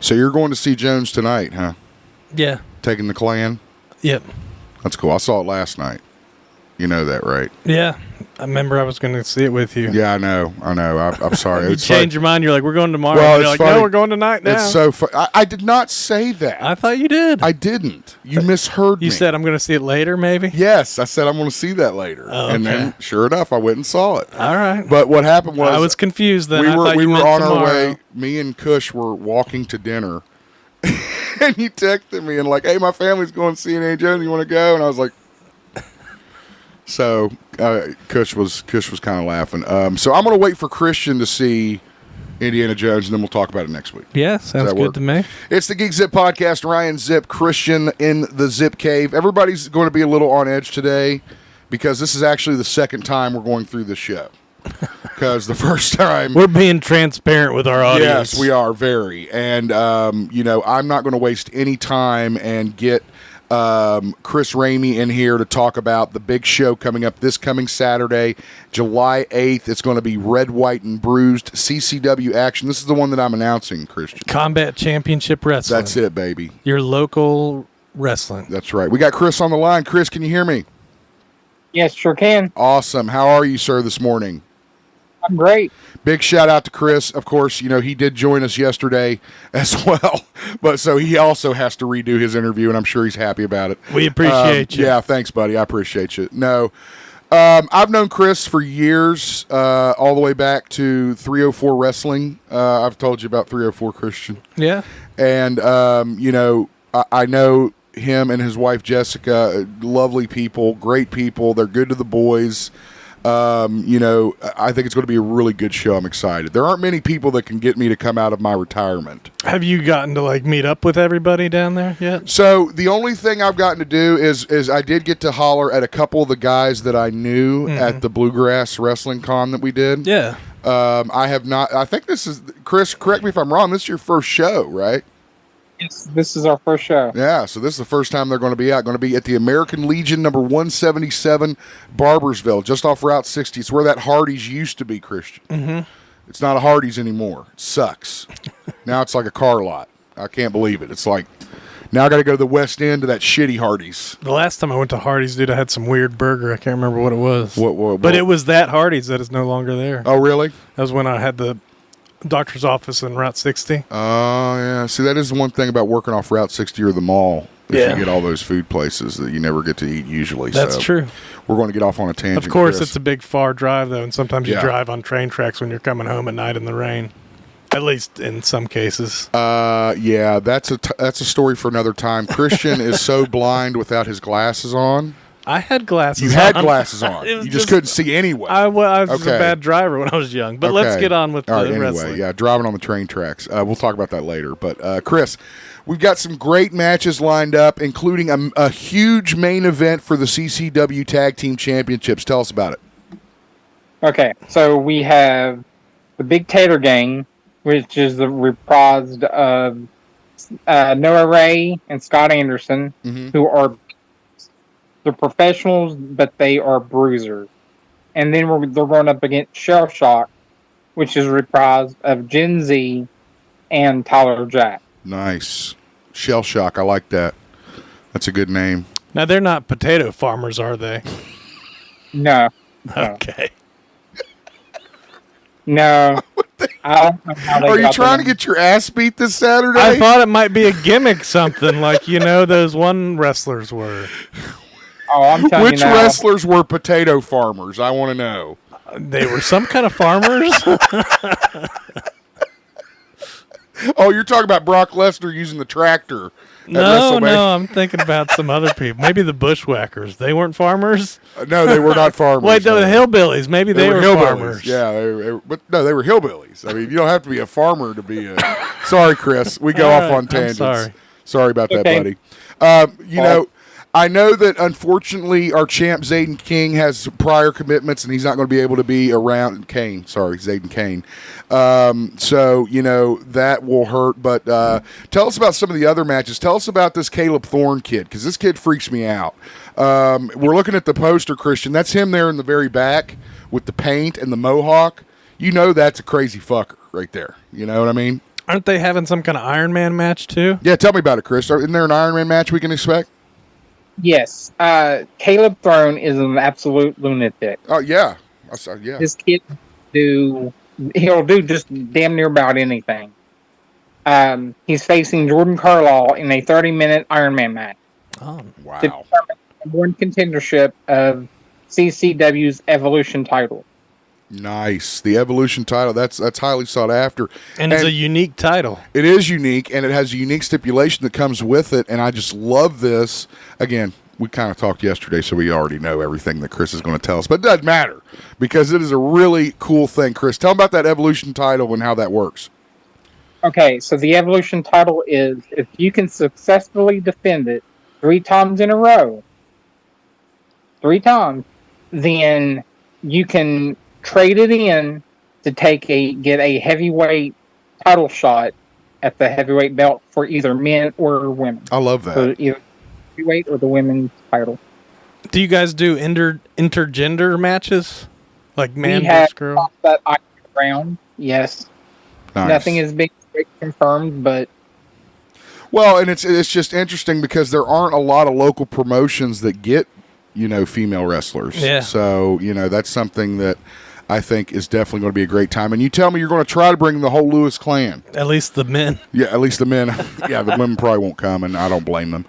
So you're going to see Jones tonight, huh? Yeah. Taking the Klan? Yep. That's cool. I saw it last night. You know that, right? Yeah. I remember I was going to see it with you. Yeah, I know. I'm sorry. You changed your mind. You're like, we're going tomorrow. Well, you're like, funny. no, we're going tonight now. It's so funny. I did not say that. I thought you did. I didn't. You misheard me. You said I'm going to see it later, maybe? Yes, I said I'm going to see that later. Oh, okay. And then, sure enough, I went and saw it. All right. But what happened was... I was confused then. We were on our way. tomorrow. Me and Kush were walking to dinner. And you texted me and like, hey, my family's going to see Indiana Jones. You want to go? And I was like... So Kush was kind of laughing. So I'm going to wait for Christian to see Indiana Jones, and then we'll talk about it next week. Yeah, sounds good to me. It's the GeekZip podcast. Ryan Zip, Christian in the Zip Cave. Everybody's going to be a little on edge today because this is actually the second time we're going through this show. Because the first time... We're being transparent with our audience. Yes, we are, very. And, I'm not going to waste any time and get... Chris Ramey in here to talk about the big show coming up this coming Saturday, July 8th. It's going to be Red, White, and Bruised CCW action. This is the one that I'm announcing, Christian. Combat Championship Wrestling. That's it, baby. Your local wrestling. That's right. We got Chris on the line. Chris, can you hear me? Yes, sure can. Awesome. How are you, sir, this morning? I'm great. Big shout out to Chris. Of course, he did join us yesterday as well. But so he also has to redo his interview, and I'm sure he's happy about it. We appreciate you. Yeah, thanks, buddy. I appreciate you. No, I've known Chris for years, all the way back to 304 Wrestling. I've told you about 304 Christian. Yeah. And, I know him and his wife, Jessica, lovely people, great people. They're good to the boys. I think it's going to be a really good show. I'm excited. There aren't many people that can get me to come out of my retirement. Have you gotten to meet up with everybody down there yet? So the only thing I've gotten to do is I did get to holler at a couple of the guys that I knew at the Bluegrass Wrestling Con that we did. Yeah. I have not. I think this is, Chris, correct me if I'm wrong, this is your first show, right? Yes, this is our first show. Yeah, so this is the first time they're going to be out. Going to be at the American Legion, number 177, Barboursville, just off Route 60. It's where that Hardee's used to be, Christian. Mm-hmm. It's not a Hardee's anymore. It sucks. Now it's like a car lot. I can't believe it. It's like, now I got to go to the West End to that shitty Hardee's. The last time I went to Hardee's, dude, I had some weird burger. I can't remember what it was. What? But it was that Hardee's that is no longer there. Oh, really? That was when I had the doctor's office in Route 60. Oh, yeah. See, that is the one thing about working off Route 60 or the mall. You get all those food places that you never get to eat usually. That's true. We're going to get off on a tangent. Of course, Chris. it's a big far drive, though, and sometimes you drive on train tracks when you're coming home at night in the rain. At least in some cases. Yeah, that's a story for another time. Christian is so blind without his glasses on. I had glasses on. You had glasses on. You just couldn't see anyway. I was a bad driver when I was young. But let's get on with the wrestling. Anyway, yeah, driving on the train tracks. We'll talk about that later. But, Chris, we've got some great matches lined up, including a huge main event for the CCW Tag Team Championships. Tell us about it. Okay, so we have the Big Tater Gang, which is the reprised of Noah Ray and Scott Anderson, who are they're professionals, but they are bruisers. And then they're going up against Shell Shock, which is reprised of Gen Z and Tyler Jack. Nice. Shell Shock, I like that. That's a good name. Now, they're not potato farmers, are they? No. Okay. No. I don't know how they Are you trying to get your ass beat this Saturday? I thought it might be a gimmick something like, those one wrestlers were. Oh, I'm telling Which you now. wrestlers were potato farmers? I want to know. They were some kind of farmers. Oh, you're talking about Brock Lesnar using the tractor. No, I'm thinking about some other people. Maybe the Bushwhackers. They weren't farmers? No, they were not farmers. Wait, the Hillbillies. Maybe they were farmers. Yeah, but no, they were hillbillies. I mean, you don't have to be a farmer to be a... Sorry, Chris. We go off on tangents. Sorry about that, buddy. I know that, unfortunately, our champ, Zayden King, has prior commitments, and he's not going to be able to be around. Zayden Kane. That will hurt. But tell us about some of the other matches. Tell us about this Caleb Thorne kid, because this kid freaks me out. We're looking at the poster, Christian. That's him there in the very back with the paint and the mohawk. That's a crazy fucker right there. You know what I mean? Aren't they having some kind of Iron Man match too? Yeah, tell me about it, Chris. Isn't there an Iron Man match we can expect? Yes. Caleb Throne is an absolute lunatic. Oh, yeah. Yeah. This kid he'll do just damn near about anything. He's facing Jordan Carlisle in a 30-minute Iron Man match. Oh, wow. To determine the one contendership of CCW's Evolution title. Nice. The Evolution title, that's highly sought after. And it's a unique title. It is unique, and it has a unique stipulation that comes with it, and I just love this. Again, we kind of talked yesterday, so we already know everything that Chris is going to tell us, but it doesn't matter because it is a really cool thing. Chris, tell them about that Evolution title and how that works. Okay, so the Evolution title is if you can successfully defend it 3 times in a row, 3 times, then you can trade it in to get a heavyweight title shot at the heavyweight belt for either men or women. I love that. So either heavyweight or the women's title. Do you guys do intergender matches? Like man we have versus girl? that round, yes. Nice. Nothing is being confirmed, but... Well, and it's just interesting because there aren't a lot of local promotions that get, female wrestlers. Yeah. So, that's something that I think is definitely going to be a great time. And you tell me you're going to try to bring the whole Lewis clan. At least the men. Yeah, at least the men. Yeah, the women probably won't come, and I don't blame them.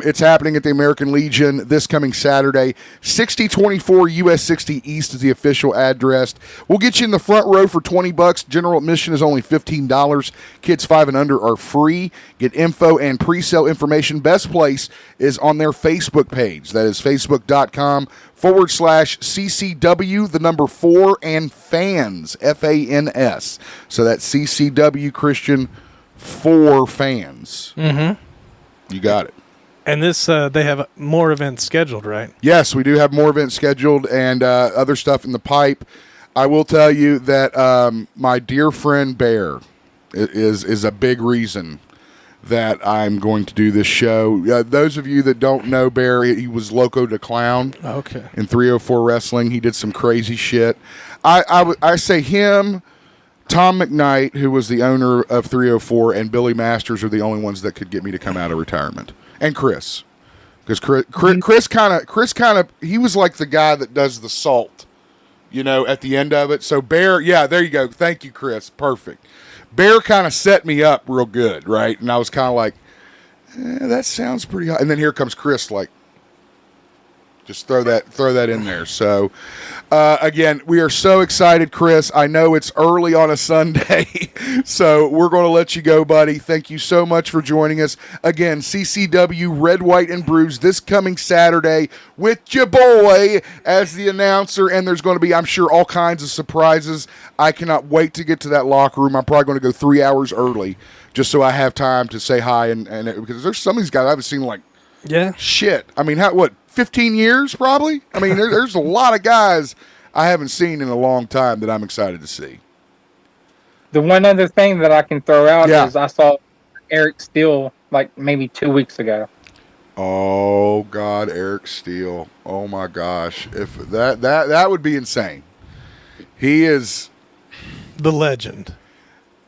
It's happening at the American Legion this coming Saturday. 6024 US 60 East is the official address. We'll get you in the front row for $20. General admission is only $15. Kids 5 and under are free. Get info and pre-sale information. Best place is on their Facebook page. That is facebook.com/CCW, the number 4, and fans, FANS. So that's CCW Christian 4 fans. Mm-hmm. You got it. And this, they have more events scheduled, right? Yes, we do have more events scheduled and other stuff in the pipe. I will tell you that my dear friend Bear is a big reason that I'm going to do this show. Those of you that don't know Bear, he was Loco the Clown in 304 Wrestling. He did some crazy shit. I say him, Tom McKnight, who was the owner of 304, and Billy Masters are the only ones that could get me to come out of retirement. And Chris. Because Chris kind of, he was like the guy that does the salt, at the end of it. So Bear, yeah, there you go. Thank you, Chris. Perfect. Bear kind of set me up real good, right? And I was kind of like, that sounds pretty hot. And then here comes Chris, like, just throw that in there. So, again, we are so excited, Chris. I know it's early on a Sunday, so we're going to let you go, buddy. Thank you so much for joining us. Again, CCW Red, White, and Bruised this coming Saturday with your boy as the announcer, and there's going to be, I'm sure, all kinds of surprises. I cannot wait to get to that locker room. I'm probably going to go 3 hours early just so I have time to say hi, and because there's some of these guys I haven't seen, like, shit. I mean, 15 years probably? I mean, there's a lot of guys I haven't seen in a long time that I'm excited to see. The one other thing that I can throw out is I saw Eric Steele like maybe 2 weeks ago. Oh, God, Eric Steele. Oh, my gosh. If that would be insane. He is the legend.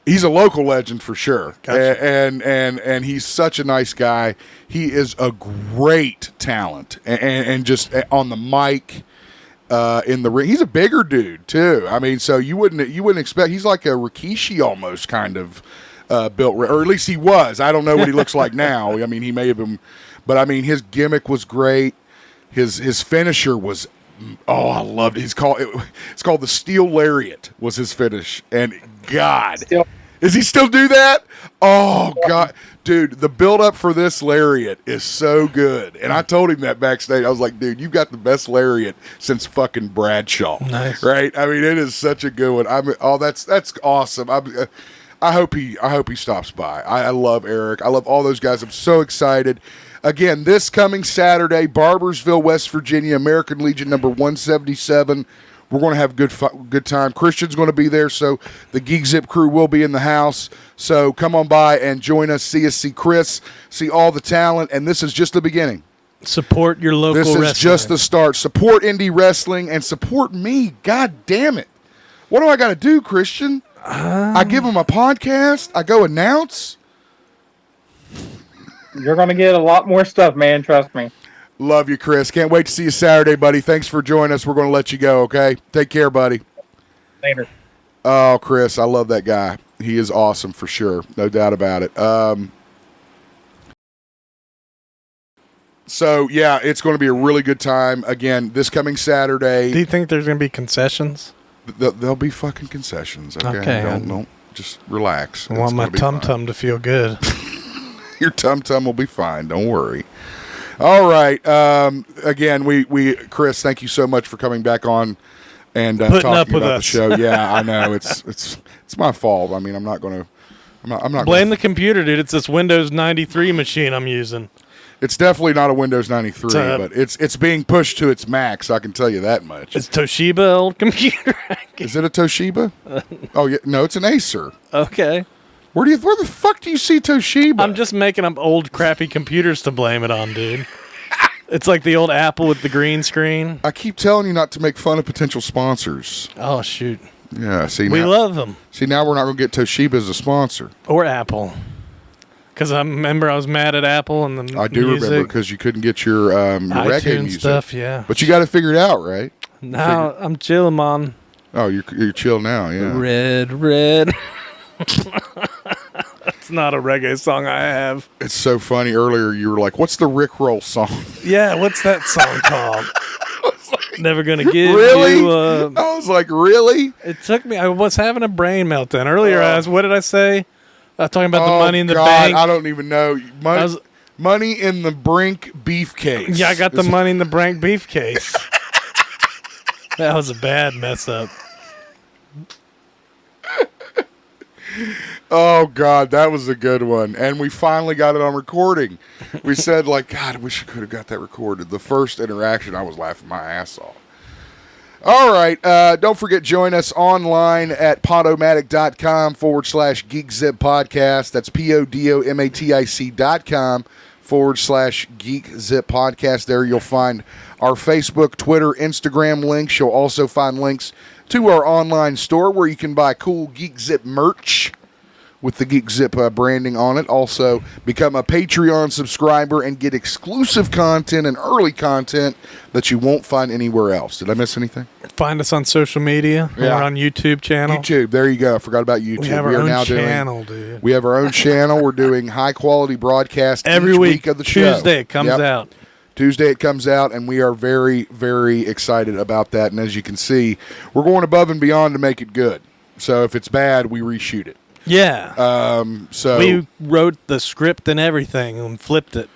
He's a local legend for sure. Gotcha. And he's such a nice guy. He is a great talent. And just on the mic, in the ring. He's a bigger dude too. I mean, so you wouldn't expect, he's like a Rikishi almost kind of built, or at least he was. I don't know what he looks like now. I mean, he may have been, but I mean, his gimmick was great. His finisher was, oh, I loved it. It's called the Steel Lariat was his finish. And God, does he still do that? Oh God, dude, the build up for this lariat is so good. And I told him that backstage. I was like, dude, you've got the best lariat since fucking Bradshaw. Nice, right? I mean, it is such a good one. I mean, oh, that's awesome. I hope he stops by. I love Eric. I love all those guys. I'm so excited. Again, this coming Saturday, Barboursville, West Virginia, American Legion number 177. We're going to have good time. Christian's going to be there, so the GeekZip crew will be in the house. So come on by and join us. See us, see Chris, see all the talent, and this is just the beginning. Support your local wrestling. This is just the start. Support indie wrestling and support me. God damn it. What do I got to do, Christian? I give them a podcast. I go announce. You're going to get a lot more stuff, man. Trust me. Love you, Chris. Can't wait to see you Saturday, buddy. Thanks for joining us. We're going to let you go, okay? Take care, buddy. Later. Oh, Chris, I love that guy. He is awesome for sure. No doubt about it. So, yeah, it's going to be a really good time. Again, this coming Saturday. Do you think there's going to be concessions? There'll be fucking concessions, okay? Don't just relax. I want my tum-tum to feel good. Your tum-tum will be fine. Don't worry. All right. Again, we Chris, thank you so much for coming back on and talking up with about us. the show. Yeah, I know it's my fault. I mean, I'm not blame the computer, dude. It's this Windows 93 machine I'm using. It's definitely not a Windows 93, but it's being pushed to its max. I can tell you that much. It's Toshiba old computer. Is it a Toshiba? Oh yeah, no, it's an Acer. Okay. Where the fuck do you see Toshiba? I'm just making up old crappy computers to blame it on, dude. It's like the old Apple with the green screen. I keep telling you not to make fun of potential sponsors. Oh shoot. Yeah, see, we love them. See, now we're not going to get Toshiba as a sponsor. Or Apple. Because I remember I was mad at Apple and the I do remember because you couldn't get your reggae music stuff. Yeah, but you got it figured out, right? Now I'm chilling, man. Oh, you're chill now, yeah. Red. That's not a reggae song I have. It's so funny. Earlier you were like, "What's the Rickroll song?" Yeah, what's that song called? Never gonna give you up. I was like, really? It took me. I was having a brain meltdown earlier. What did I say? Talking about the money in the God, bank. I don't even know. Money in the Brink Beefcase. Yeah, I got the money in the Brink Beefcase. That was a bad mess up. Oh, God, that was a good one. And we finally got it on recording. We said, like, God, I wish I could have got that recorded. The first interaction, I was laughing my ass off. All right. Don't forget, join us online at podomatic.com/GeekZip podcast. That's podomatic.com/GeekZip podcast. There you'll find our Facebook, Twitter, Instagram links. You'll also find links to our online store where you can buy cool GeekZip merch with the GeekZip branding on it. Also, become a Patreon subscriber and get exclusive content and early content that you won't find anywhere else. Did I miss anything? Find us on social media. Yeah. We're on YouTube channel. YouTube. There you go. I forgot about YouTube. We have our own channel, dude. We have our own channel. We're doing high-quality broadcast every each week of the show. Tuesday it comes out. Tuesday it comes out, and we are very, very excited about that. And as you can see, we're going above and beyond to make it good. So if it's bad, we reshoot it. Yeah. So we wrote the script and everything and flipped it.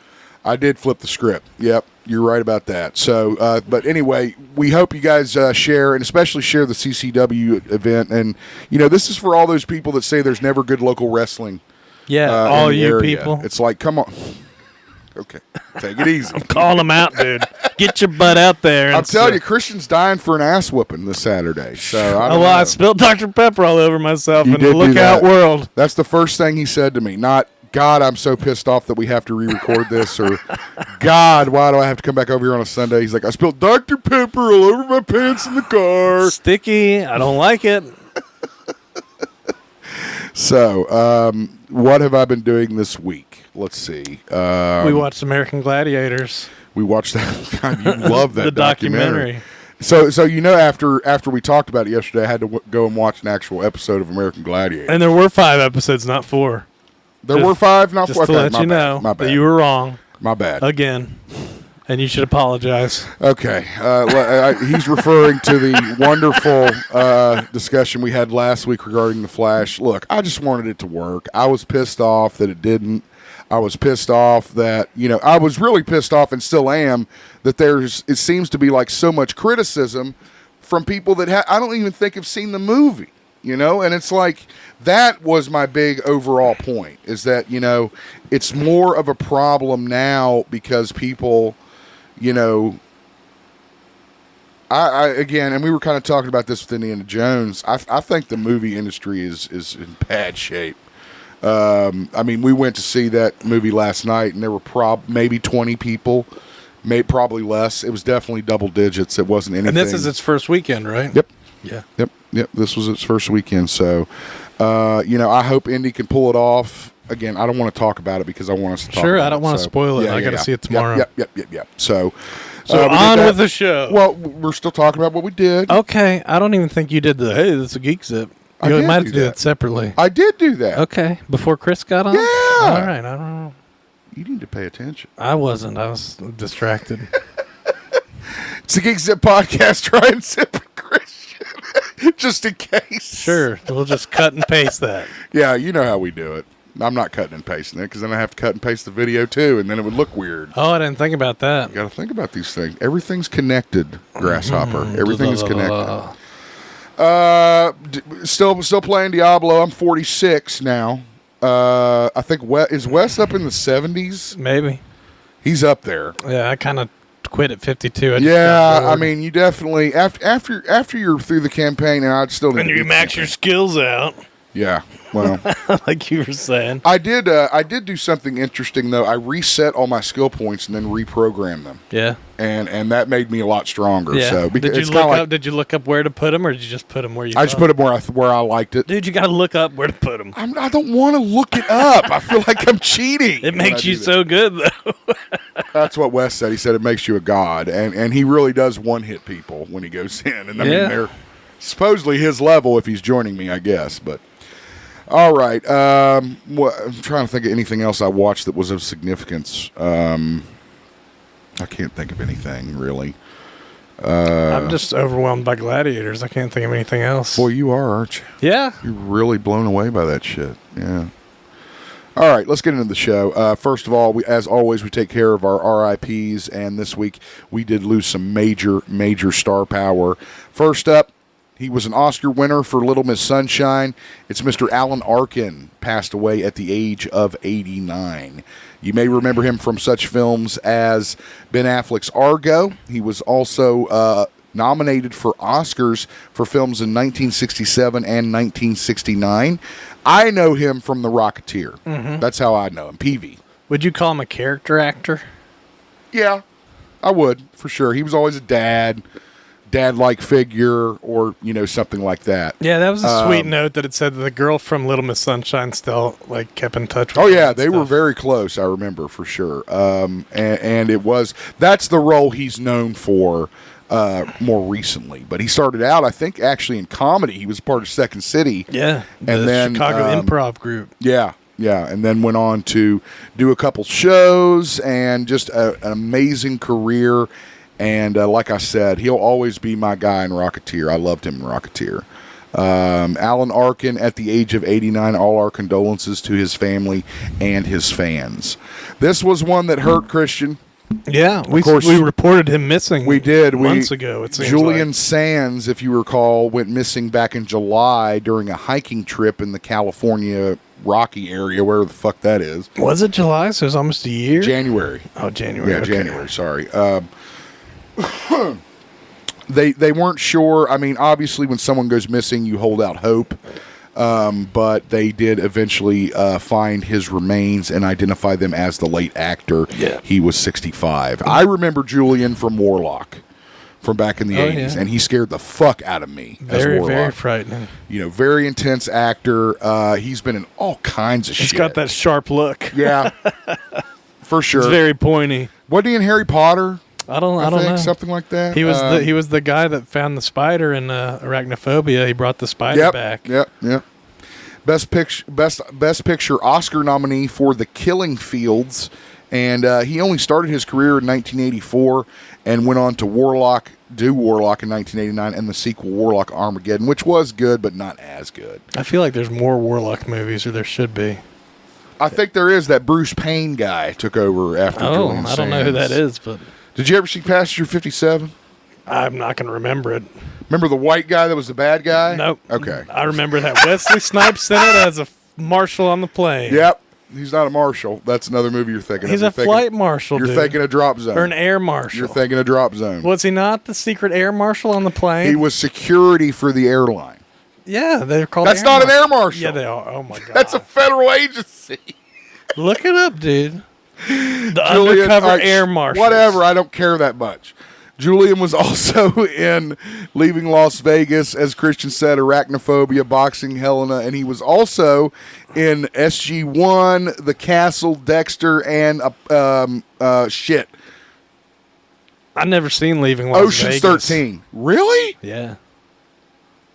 I did flip the script. Yep, you're right about that. So, but anyway, we hope you guys share, and especially share the CCW event. And, you know, this is for all those people that say there's never good local wrestling. Yeah, all you area. People. It's like, come on. Okay, take it easy. I'm calling them out, dude. Get your butt out there. I'm telling you, Christian's dying for an ass whooping this Saturday. So I spilled Dr. Pepper all over myself in the Lookout World. That's the first thing he said to me. Not, God, I'm so pissed off that we have to re-record this, or God, why do I have to come back over here on a Sunday? He's like, I spilled Dr. Pepper all over my pants in the car. Sticky. I don't like it. So, what have I been doing this week? Let's see. We watched American Gladiators. We watched that. God, you love that the documentary. So you know, after we talked about it yesterday, I had to go and watch an actual episode of American Gladiators. And there were 5 episodes, not 4. There were 5, not 4. Just to let you know that you were wrong. My bad. Again. And you should apologize. Okay. He's referring to the wonderful discussion we had last week regarding The Flash. Look, I just wanted it to work. I was pissed off that it didn't. I was pissed off that, you know, I was really pissed off and still am that it seems to be like so much criticism from people that I don't even think have seen the movie, you know? And it's like, that was my big overall point, is that, you know, it's more of a problem now because people, you know, I again, and we were kind of talking about this with Indiana Jones, I think the movie industry is in bad shape. I mean, we went to see that movie last night, and there were maybe 20 people, probably less. It was definitely double digits. It wasn't anything. And this is its first weekend, right? Yep. Yeah. Yep. This was its first weekend, so I hope Indy can pull it off. Again, I don't want to talk about it because I want us to talk about it. Sure, I don't want to spoil it. I got to see it tomorrow. Yep. So on with the show. Well, we're still talking about what we did. Okay, I don't even think you did hey, this is a Geek Zip. You might have to do that separately. I did do that. Okay, before Chris got on? Yeah. All right, I don't know. You need to pay attention. I wasn't. I was distracted. It's the GeekZip podcast. Try and zip it, Christian. Just in case. Sure, we'll just cut and paste that. Yeah, you know how we do it. I'm not cutting and pasting it because then I have to cut and paste the video too, and then it would look weird. Oh, I didn't think about that. You got to think about these things. Everything's connected, Grasshopper. Everything is connected. Still playing Diablo. I'm 46 now. I think is Wes up in the 70s? Maybe. He's up there. Yeah, I kind of quit at 52. I mean, you definitely after you're through the campaign, and I'd still. When you max your skills out. Yeah, well, like you were saying. I did do something interesting though. I reset all my skill points and then reprogrammed them. Yeah, and that made me a lot stronger. Yeah. So did you look up where to put them, or did you just put them where you? I just put them where I liked it. Dude, you got to look up where to put them. I don't want to look it up. I feel like I'm cheating. It makes you so good though. That's what Wes said. He said it makes you a god, and he really does one hit people when he goes in. And I mean, they're supposedly his level if he's joining me, I guess, but. All right. I'm trying to think of anything else I watched that was of significance. I can't think of anything, really. I'm just overwhelmed by Gladiators. I can't think of anything else. Boy, you are, aren't you? Yeah. You're really blown away by that shit. Yeah. All right, let's get into the show. First of all, as always, we take care of our RIPs, and this week we did lose some major star power. First up, he was an Oscar winner for Little Miss Sunshine. It's Mr. Alan Arkin, passed away at the age of 89. You may remember him from such films as Ben Affleck's Argo. He was also nominated for Oscars for films in 1967 and 1969. I know him from The Rocketeer. Mm-hmm. That's how I know him, Peavy. Would you call him a character actor? Yeah, I would, for sure. He was always a dad-like figure, or something like that. Yeah, that was a sweet note that it said that the girl from Little Miss Sunshine still kept in touch with. Oh yeah, they were very close. I remember for sure. And that's the role he's known for more recently. But he started out, I think, actually in comedy. He was part of Second City. Yeah, and then Chicago Improv Group. Yeah, and then went on to do a couple shows and just an amazing career. And like I said, he'll always be my guy in Rocketeer. I loved him in Rocketeer. Alan Arkin, at the age of 89, all our condolences to his family and his fans. This was one that hurt Christian. Yeah, we reported him missing. We did months ago. It seems Julian Sands, if you recall, went missing back in July during a hiking trip in the California Rocky area, wherever the fuck that is. Was it July? So it was almost a year. January. Oh, January. Yeah, okay. January. Sorry. They weren't sure. I mean, obviously, when someone goes missing, you hold out hope. But they did eventually find his remains and identify them as the late actor. Yeah. He was 65. I remember Julian from Warlock from back in the 80s, and he scared the fuck out of me as Warlock. Very frightening. Very intense actor. He's been in all kinds of shit. He's got that sharp look. Yeah, for sure. It's very pointy. Wasn't he in Harry Potter? I don't know. Something like that. He was the guy that found the spider in Arachnophobia. He brought the spider back. Yep. Best picture Oscar nominee for The Killing Fields, and he only started his career in 1984 and went on to Warlock in 1989, and the sequel Warlock Armageddon, which was good but not as good. I feel like there's more Warlock movies, or there should be. I think there is. That Bruce Payne guy took over after Julian Sands. I don't know who that is, but. Did you ever see Passenger 57? I'm not going to remember it. Remember the white guy that was the bad guy? Nope. Okay. I remember that Wesley Snipes in it as a marshal on the plane. Yep. He's not a marshal. That's another movie you're thinking He's of. a flight marshal, You're thinking a Drop Zone. Or an air marshal. You're thinking a Drop Zone. Was he not the secret air marshal on the plane? He was security for the airline. Yeah, they're called That's not an air marshal. Yeah, they are. Oh, my God. That's a federal agency. Look it up, dude. The undercover air marshal. Whatever, I don't care that much. Julian was also in Leaving Las Vegas, as Christian said, Arachnophobia, Boxing Helena, and he was also in SG-1, The Castle, Dexter, and shit. I've never seen Leaving Las Ocean's Vegas. 13. Really? Yeah.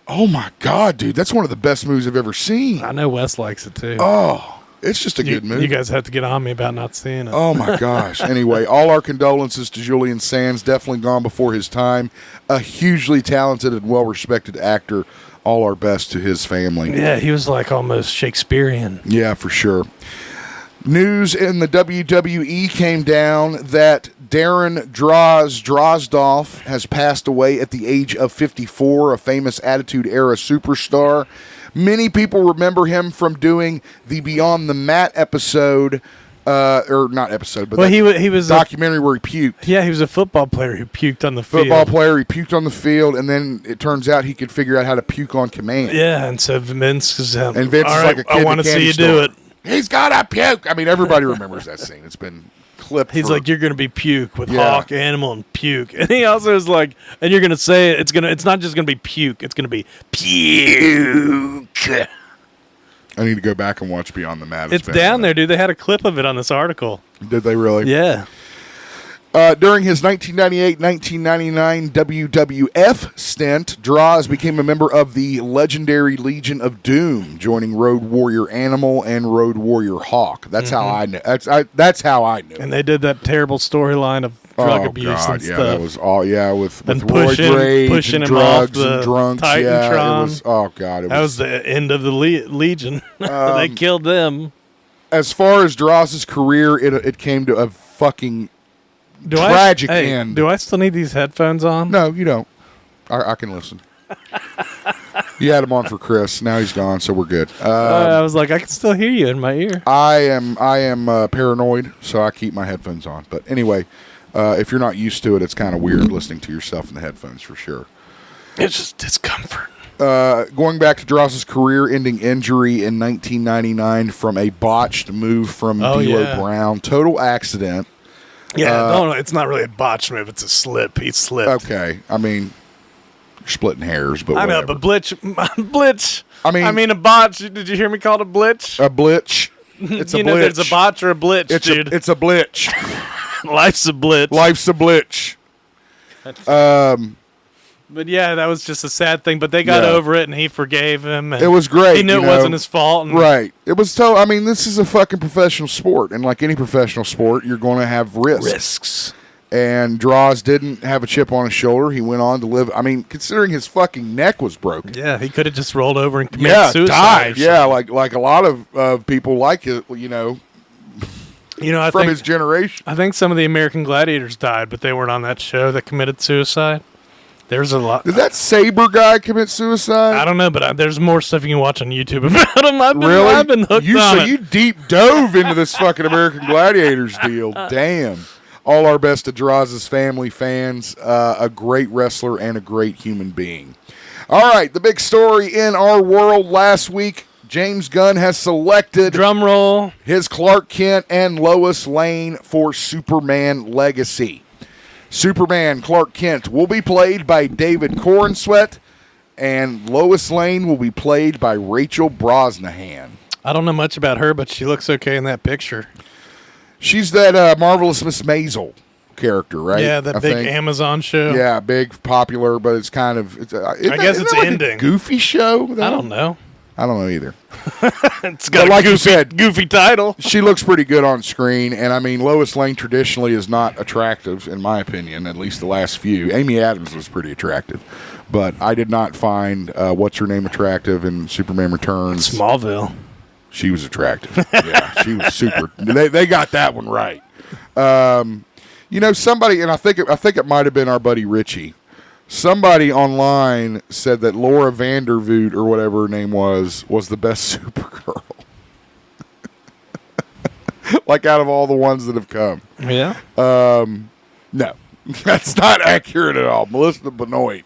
Oh my God, dude. That's one of the best movies I've ever seen. I know Wes likes it too. Oh, it's just a good movie. You guys have to get on me about not seeing it. Oh my gosh. Anyway, all our condolences to Julian Sands. Definitely gone before his time. A hugely talented and well-respected actor. All our best to his family. Yeah, he was like almost Shakespearean. Yeah, for sure. News in the WWE came down that Darren Drozdov has passed away at the age of 54, a famous Attitude Era superstar. Many people remember him from doing the Beyond the Mat episode, or not episode, but he was documentary where he puked. Yeah, he was a football player who puked on the field. He puked on the field, and then it turns out he could figure out how to puke on command. Yeah, and so Vince is like a kid I want to see you do it. He's got to puke. I mean, everybody remembers that scene. It's been clipped. He's like, you're going to be puke with Hawk, Animal, and puke. And he also is like, and you're going to say it's not just going to be puke. It's going to be puke. I need to go back and watch Beyond the Mat. It's down there, dude. They had a clip of it on this article. Did they really? Yeah. During his 1998-1999 WWF stint, Droz became a member of the legendary Legion of Doom, joining Road Warrior Animal and Road Warrior Hawk. That's how I knew. That's how I knew. And they did that terrible storyline of drug abuse and stuff. That was all. Yeah, with pushing, roid rage pushing and him drugs off the and drunks. Titantron. Yeah, it was. Oh God, that was the end of the Legion. They killed them. As far as Droz's career, it came to a fucking tragic end. Do I still need these headphones on? No, you don't. I can listen. You had him on for Chris. Now he's gone, so we're good. I was like, I can still hear you in my ear. I am paranoid, so I keep my headphones on. But anyway, if you're not used to it, it's kind of weird listening to yourself in the headphones for sure. It's just discomfort. Going back to Dross's career-ending injury in 1999 from a botched move from D'Lo Brown. Total accident. Yeah, no, it's not really a botched move. It's a slip. He slipped. Okay. I mean, you're splitting hairs, but I whatever. know, but blitz. I mean a botch. Did you hear me call it a blitch? A blitch. It's a blitz. There's a botch or a blitz, dude. It's a blitch. Life's a blitz. Life's a blitch. But yeah, that was just a sad thing. But they got over it, and he forgave him. And it was great. He knew it wasn't his fault. Right. It was I mean, this is a fucking professional sport, and like any professional sport, you're going to have risks. And Droz didn't have a chip on his shoulder. He went on to live. I mean, considering his fucking neck was broken. Yeah, he could have just rolled over and committed suicide. Died. Yeah, like a lot of people like it. I think his generation. I think some of the American Gladiators died, but they weren't on that show that committed suicide. There's a lot. Did that Saber guy commit suicide? I don't know, but there's more stuff you can watch on YouTube about him. I've been hooked on So it. you deep dove into this fucking American Gladiators deal. Damn. All our best to Droz's family, fans, a great wrestler and a great human being. All right, the big story in our world last week, James Gunn has selected drum roll his Clark Kent and Lois Lane for Superman Legacy. Superman Clark Kent will be played by David Corenswet, and Lois Lane will be played by Rachel Brosnahan. I don't know much about her, but she looks okay in that picture. She's that Marvelous Miss Maisel character, right? Yeah, that big Amazon show. Yeah, big, popular, but it's kind of... I guess it's like ending. A goofy show, though? I don't know. I don't know either. It's got like you said, goofy title. She looks pretty good on screen, and I mean, Lois Lane traditionally is not attractive, in my opinion, at least the last few. Amy Adams was pretty attractive, but I did not find what's-her-name attractive in Superman Returns. Smallville. She was attractive. Yeah, she was super. They got that one right. Somebody, and I think it might have been our buddy Richie. Somebody online said that Laura Vandervoot, or whatever her name was the best Supergirl. Like out of all the ones that have come. Yeah. No, that's not accurate at all. Melissa Benoit,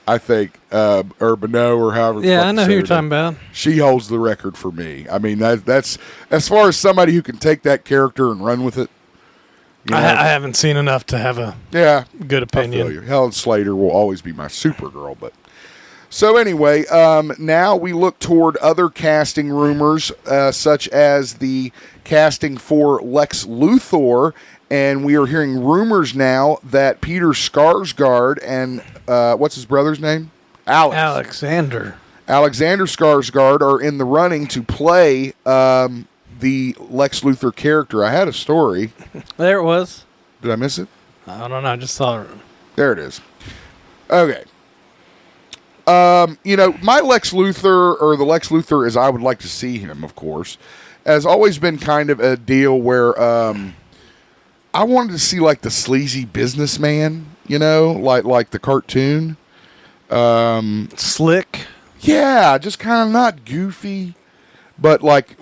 I think, or Benoit, or however. Yeah, I know who you're talking about. She holds the record for me. I mean, that's as far as somebody who can take that character and run with it. You know? I haven't seen enough to have a good opinion. I feel you. Helen Slater will always be my Supergirl, but so anyway, now we look toward other casting rumors, such as the casting for Lex Luthor, and we are hearing rumors now that Peter Skarsgard and what's his brother's name? Alexander Skarsgard are in the running to play the Lex Luthor character. I had a story. There it was. Did I miss it? I don't know. I just saw it. There it is. Okay. My Lex Luthor, or the Lex Luthor as I would like to see him, of course, has always been kind of a deal where I wanted to see like the sleazy businessman, like the cartoon. Slick. Yeah, just kind of not goofy, but like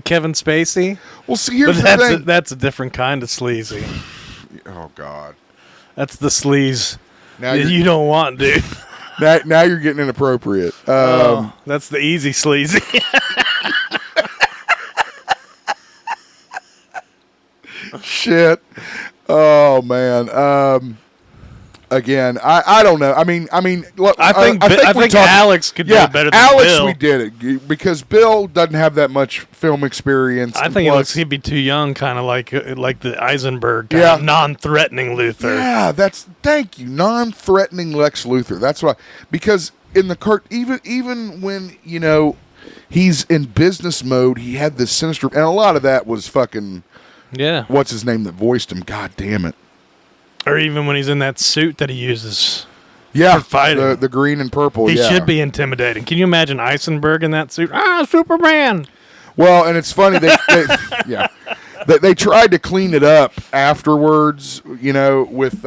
Kevin Spacey. Well, see, here's the thing. That's a different kind of sleazy. Oh God, that's the sleaze that you don't want, dude. Now you're getting inappropriate. That's the easy sleazy. Shit. Oh man. Again, I don't know. I think Alex could do it better than Alex, Bill. we did it because Bill doesn't have that much film experience. I think he'd be too young, kind of like the Eisenberg, non-threatening Luthor. Yeah, thank you, non-threatening Lex Luthor. That's why, because in the even when he's in business mode, he had this sinister, and a lot of that was fucking what's his name that voiced him? God damn it. Or even when he's in that suit that he uses for fighting. The green and purple. He should be intimidating. Can you imagine Eisenberg in that suit? Superman! Well, and it's funny. They tried to clean it up afterwards, with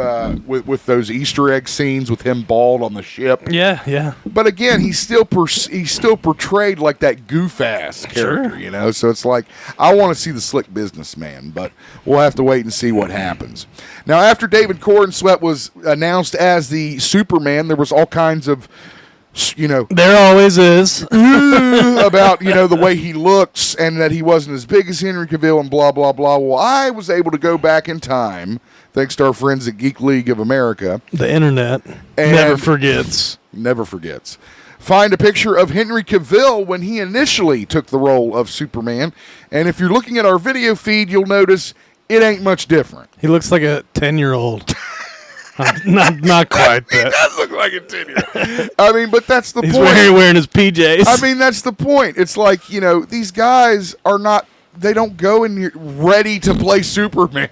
those Easter egg scenes with him bald on the ship. Yeah. But again, he's still portrayed like that goof ass character, Sure. So it's like I want to see the slick businessman, but we'll have to wait and see what happens. Now, after David Corenswet was announced as the Superman, there was all kinds of there always is about the way he looks and that he wasn't as big as Henry Cavill and blah blah blah. Well, I was able to go back in time thanks to our friends at Geek League of America. The internet never forgets. Find a picture of Henry Cavill when he initially took the role of Superman, and if you're looking at our video feed, you'll notice it ain't much different. He looks like a 10-year-old. Not quite that. He does look like a 10-year-old. But that's the point. He's wearing his PJs. That's the point. It's like, these guys are not, they don't go in here ready to play Superman,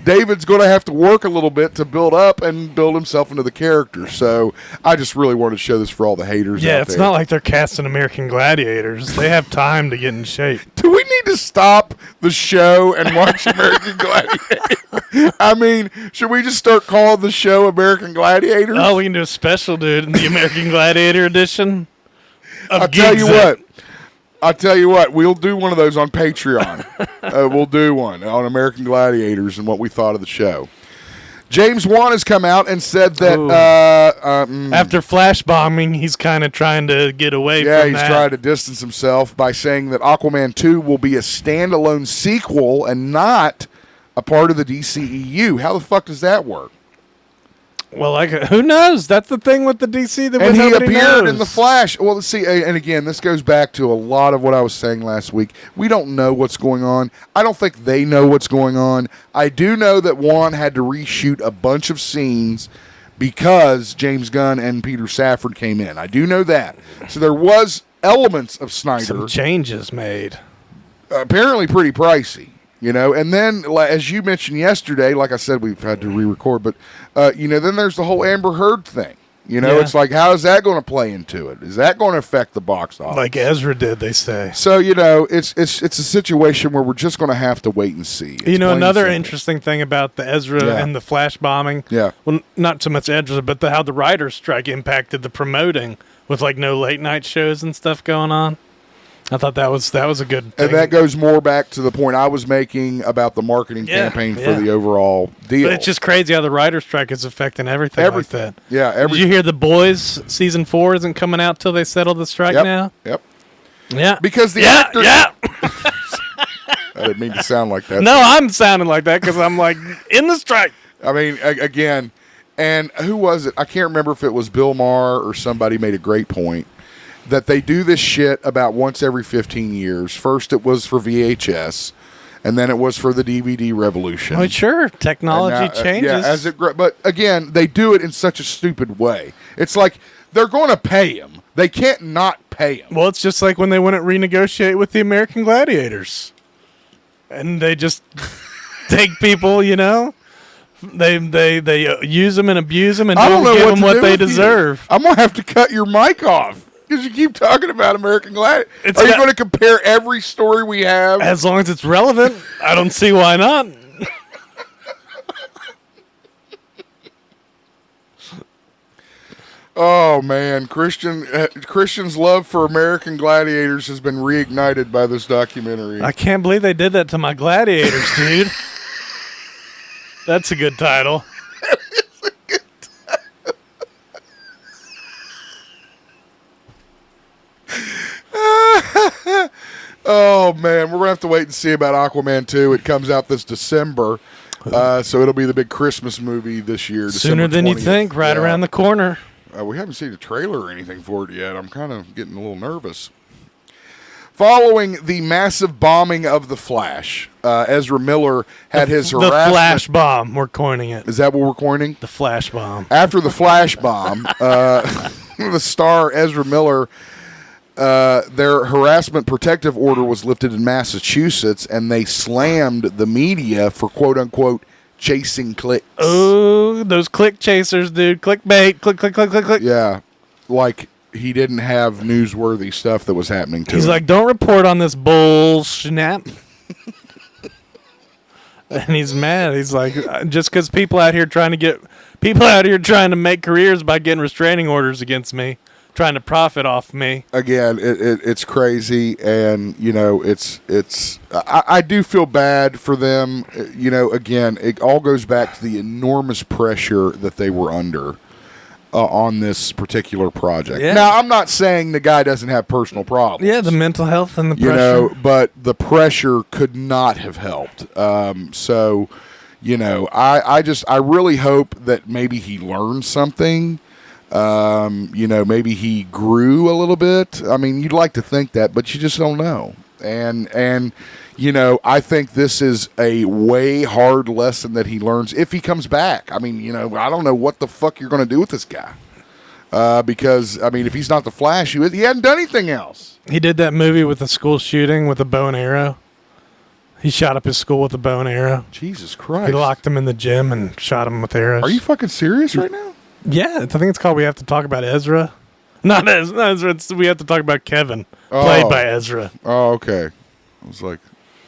David's going to have to work a little bit to build up and build himself into the character. So I just really wanted to show this for all the haters out there. Yeah, it's not like they're casting American Gladiators. They have time to get in shape. Do we need to stop the show and watch American Gladiators? Should we just start calling the show American Gladiators? Oh, we can do a special, dude, in the American Gladiator edition. I'll tell you what, we'll do one of those on Patreon. We'll do one on American Gladiators and what we thought of the show. James Wan has come out and said that after flash bombing, he's kind of trying to get away from that. Yeah, he's trying to distance himself by saying that Aquaman 2 will be a standalone sequel and not a part of the DCEU. How the fuck does that work? Well, who knows? That's the thing with the DC that and he appeared in the Flash. Well, let's see, and again, this goes back to a lot of what I was saying last week. We don't know what's going on. I don't think they know what's going on. I do know that Juan had to reshoot a bunch of scenes because James Gunn and Peter Safran came in. I do know that. So there was elements of Snyder. Some changes made. Apparently pretty pricey. And then, as you mentioned yesterday, like I said, we've had to re-record, but, then there's the whole Amber Heard thing. It's like, how is that going to play into it? Is that going to affect the box office? Like Ezra did, they say. So, it's a situation where we're just going to have to wait and see. Another interesting thing about the Ezra and the flash bombing. Yeah. Well, not so much Ezra, but how the writer's strike impacted the promoting with, no late night shows and stuff going on. I thought that was a good thing. And that goes more back to the point I was making about the marketing campaign for the overall deal. But it's just crazy how the writer's strike is affecting everything like that. Yeah, Did you hear The Boys season 4 isn't coming out till they settle the strike now? Yep. Yeah. Because the actor... Yeah. I didn't mean to sound like that. No, I'm sounding like that because I'm like in the strike. I mean, again, and who was it? I can't remember if it was Bill Maher or somebody made a great point that they do this shit about once every 15 years. First, it was for VHS, and then it was for the DVD revolution. Oh, sure, technology changes. Yeah, as it but again, they do it in such a stupid way. It's like they're going to pay him. They can't not pay him. Well, it's just like when they wouldn't renegotiate with the American Gladiators, and they just take people, you know. They use them and abuse them and don't give them what they deserve. I'm going to have to cut your mic off because you keep talking about American Gladiators. Are you going to compare every story we have? As long as it's relevant, I don't see why not. Oh, man. Christian's love for American Gladiators has been reignited by this documentary. I can't believe they did that to my gladiators, dude. That's a good title. That is a good title. Oh, man. We're going to have to wait and see about Aquaman 2. It comes out this December. So it'll be the big Christmas movie this year. Sooner than you think, right around the corner. We haven't seen a trailer or anything for it yet. I'm kind of getting a little nervous. Following the massive bombing of The Flash, Ezra Miller had his harassment. The Flash Bomb, we're coining it. Is that what we're coining? The Flash Bomb. After the Flash Bomb, the star Ezra Miller, their harassment protective order was lifted in Massachusetts, and they slammed the media for quote-unquote chasing clicks. Oh, those click chasers, dude. Clickbait. Click, click, click, click, click. Yeah, like he didn't have newsworthy stuff that was happening to him. He's like, don't report on this bullshit. And he's mad. He's like, just because people out here trying to make careers by getting restraining orders against me, trying to profit off me. Again, it's crazy, and you know, I do feel bad for them. You know, again, it all goes back to the enormous pressure that they were under on this particular project. Yeah. Now, I'm not saying the guy doesn't have personal problems. Yeah, the mental health and the pressure. You know, but the pressure could not have helped. So, you know, I really hope that maybe he learned something. You know, maybe he grew a little bit. I mean, you'd like to think that, but you just don't know. And you know, I think this is a way hard lesson that he learns if he comes back. I mean, you know, I don't know what the fuck you're going to do with this guy. Because, I mean, if he's not the Flash, he hadn't done anything else. He did that movie with the school shooting with a bow and arrow. He shot up his school with a bow and arrow. Jesus Christ. He locked him in the gym and shot him with arrows. Are you fucking serious right now? Yeah, I think it's called We Have to Talk About Ezra. Not Ezra, We Have to Talk About Kevin, played by Ezra. Oh, okay. I was like,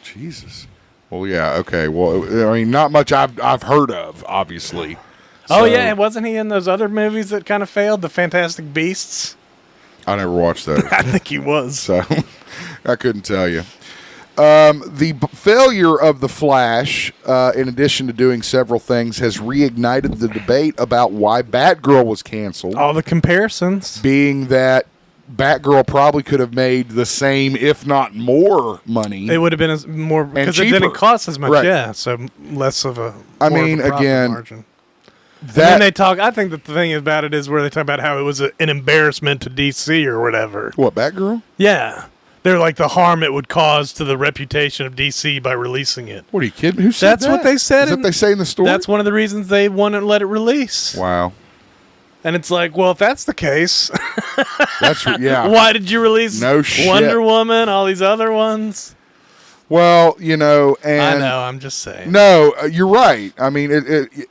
Jesus. Well, yeah, okay. Well, I mean, not much I've heard of, obviously. Oh, yeah, wasn't he in those other movies that kind of failed, The Fantastic Beasts? I never watched those. I think he was. So, I couldn't tell you. The failure of The Flash, in addition to doing several things, has reignited the debate about why Batgirl was canceled. All the comparisons. Being that Batgirl probably could have made the same, if not more, money. It would have been more, because it didn't cost as much, right. Yeah, so less of a I mean, again, margin. Then they talk, I think that the thing about it is where they talk about how it was an embarrassment to DC or whatever. What, Batgirl? Yeah. They're like the harm it would cause to the reputation of DC by releasing it. What are you kidding? Who said that? That's what they said. Is that what they say in the story? That's one of the reasons they wouldn't let it release. Wow. And it's like, well, if that's the case, yeah. Why did you release Wonder Woman, all these other ones? Well, you know, and I know, I'm just saying. No, you're right. I mean,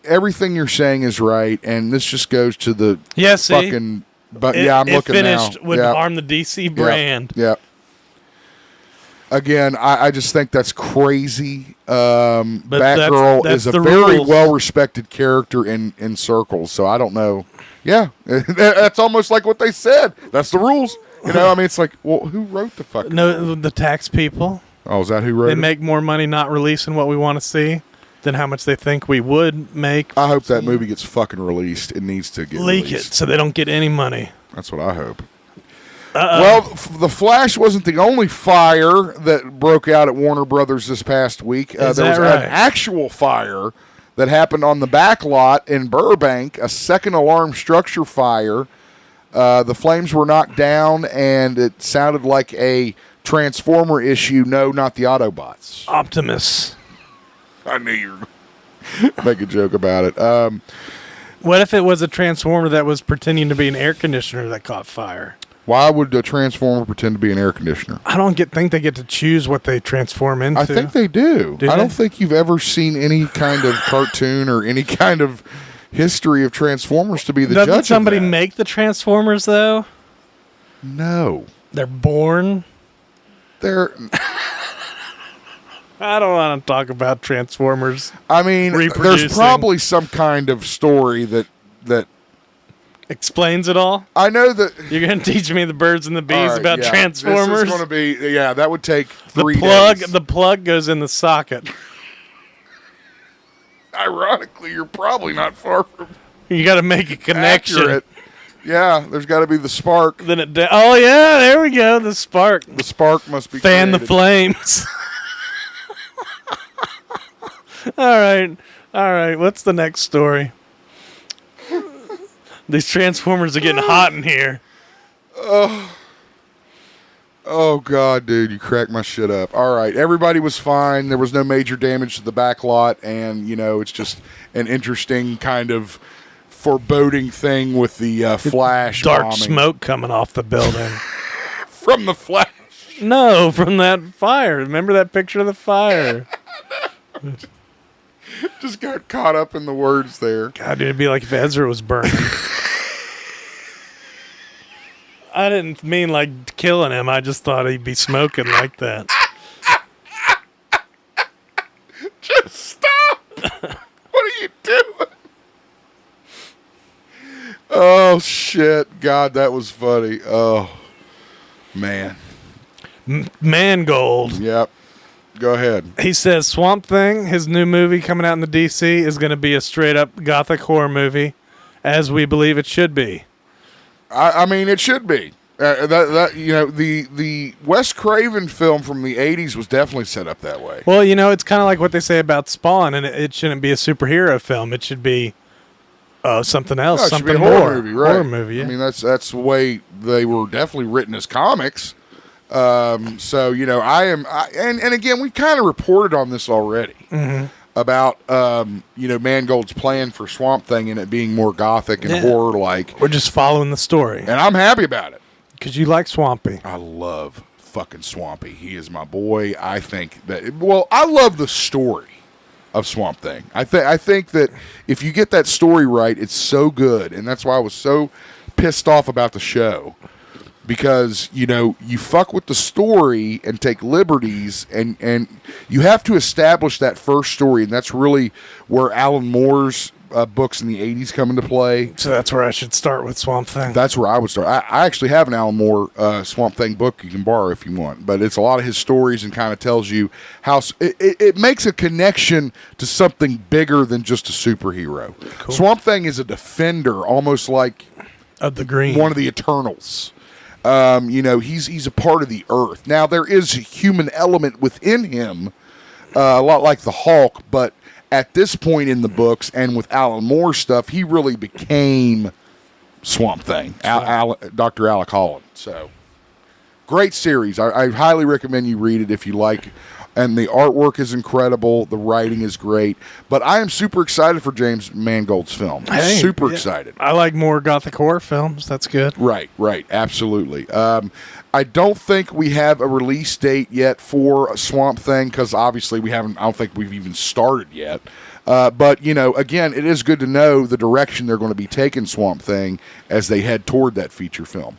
everything you're saying is right, and this just goes to the fucking. But yeah, I'm looking now. It finished would harm the DC brand. Yeah. Again, I just think that's crazy. Batgirl is a very well-respected character in circles, so I don't know. Yeah, that's almost like what they said. That's the rules. You know, I mean, it's like, well, who wrote the fucking? No, the tax people. Oh, is that who wrote it? They make more money not releasing what we want to see than how much they think we would make. I hope that movie gets fucking released. It needs to get leak released. it so they don't get any money. That's what I hope. Well, the Flash wasn't the only fire that broke out at Warner Brothers this past week. There was an actual fire that happened on the back lot in Burbank, a second alarm structure fire. The flames were knocked down, and it sounded like a Transformer issue. No, not the Autobots. Optimus. I knew you were going to make a joke about it. What if it was a Transformer that was pretending to be an air conditioner that caught fire? Why would a Transformer pretend to be an air conditioner? I don't think they get to choose what they transform into. I think they do. I don't think you've ever seen any kind of cartoon or any kind of history of Transformers to be the judge of that. Doesn't somebody make the Transformers, though? No. They're born? I don't want to talk about Transformers. I mean, there's probably some kind of story that explains it all. I know that you're going to teach me the birds and the bees about Transformers. This is going to be that would take 3 days. days. The plug goes in the socket. Ironically, you're probably not far from. You got to make a connection. Accurate. Yeah, there's got to be the spark. Then oh yeah, there we go. The spark. The spark must be fan created. The flames. All right. What's the next story? These Transformers are getting hot in here. Oh, God, dude, you cracked my shit up. All right, everybody was fine. There was no major damage to the back lot, and, it's just an interesting kind of foreboding thing with the Flash dark bombing. Smoke coming off the building. From the Flash? No, from that fire. Remember that picture of the fire? Just got caught up in the words there. God, dude, it'd be like if Ezra was burning. I didn't mean like killing him. I just thought he'd be smoking like that. Just stop. What are you doing? Oh, shit. God, that was funny. Oh, man. Mangold. Yep. Go ahead. He says Swamp Thing, his new movie coming out in the DC, is going to be a straight-up gothic horror movie, as we believe it should be. I mean, it should be. The Wes Craven film from the 80s was definitely set up that way. Well, it's kind of like what they say about Spawn, and it shouldn't be a superhero film. It should be something else, no, it something should be a horror movie, right? Horror movie, yeah. I mean, that's the way they were definitely written as comics. So, and again, we kind of reported on this already about, Mangold's plan for Swamp Thing and it being more gothic and horror-like. We're just following the story. And I'm happy about it. Because you like Swampy. I love fucking Swampy. He is my boy. I think I love the story of Swamp Thing. I think that if you get that story right, it's so good. And that's why I was so pissed off about the show. Because, you fuck with the story and take liberties, and you have to establish that first story, and that's really where Alan Moore's books in the 80s come into play. So that's where I should start with Swamp Thing. That's where I would start. I actually have an Alan Moore Swamp Thing book you can borrow if you want, but it's a lot of his stories and kind of tells you how it makes a connection to something bigger than just a superhero. Cool. Swamp Thing is a defender, almost like of the Green, one of the Eternals. He's a part of the earth. Now, there is a human element within him, a lot like the Hulk, but at this point in the books and with Alan Moore's stuff, he really became Swamp Thing, Dr. Alec Holland. So, great series. I highly recommend you read it if you like. And the artwork is incredible. The writing is great. But I am super excited for James Mangold's film. Super excited. I like more gothic horror films. That's good. Right. Absolutely. I don't think we have a release date yet for Swamp Thing because obviously I don't think we've even started yet. But, again, it is good to know the direction they're going to be taking Swamp Thing as they head toward that feature film.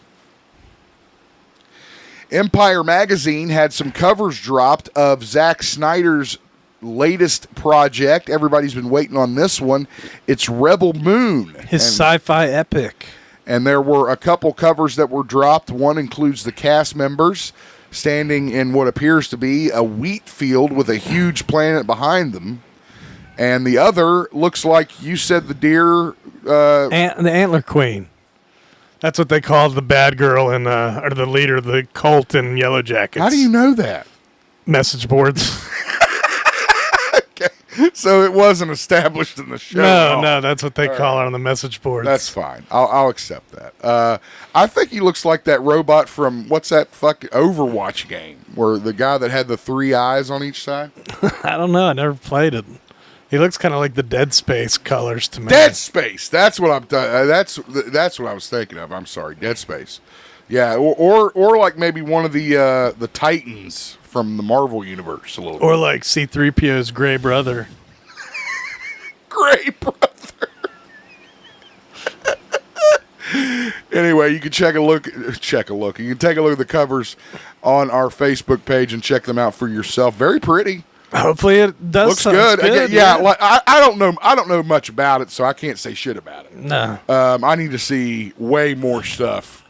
Empire Magazine had some covers dropped of Zack Snyder's latest project. Everybody's been waiting on this one. It's Rebel Moon. His sci-fi epic. And there were a couple covers that were dropped. One includes the cast members standing in what appears to be a wheat field with a huge planet behind them. And the other looks like you said the deer... the Antler Queen. That's what they call the bad girl in, or the leader of the cult in Yellow Jackets. How do you know that? Message boards. Okay. So it wasn't established in the show. No, that's what they call it on the message boards. That's fine. I'll accept that. I think he looks like that robot from, what's that fucking Overwatch game, where the guy that had the 3 eyes on each side? I don't know. I never played it. He looks kind of like the Dead Space colors to me. Dead Space. That's what I'm. That's what I was thinking of. I'm sorry, Dead Space. Yeah, or like maybe one of the Titans from the Marvel universe a little. Or bit. like C-3PO's gray brother. Gray brother. Anyway, you can check a look. You can take a look at the covers on our Facebook page and check them out for yourself. Very pretty. Hopefully it does. Looks good. Again, like, I don't know much about it, so I can't say shit about it. No. I need to see way more stuff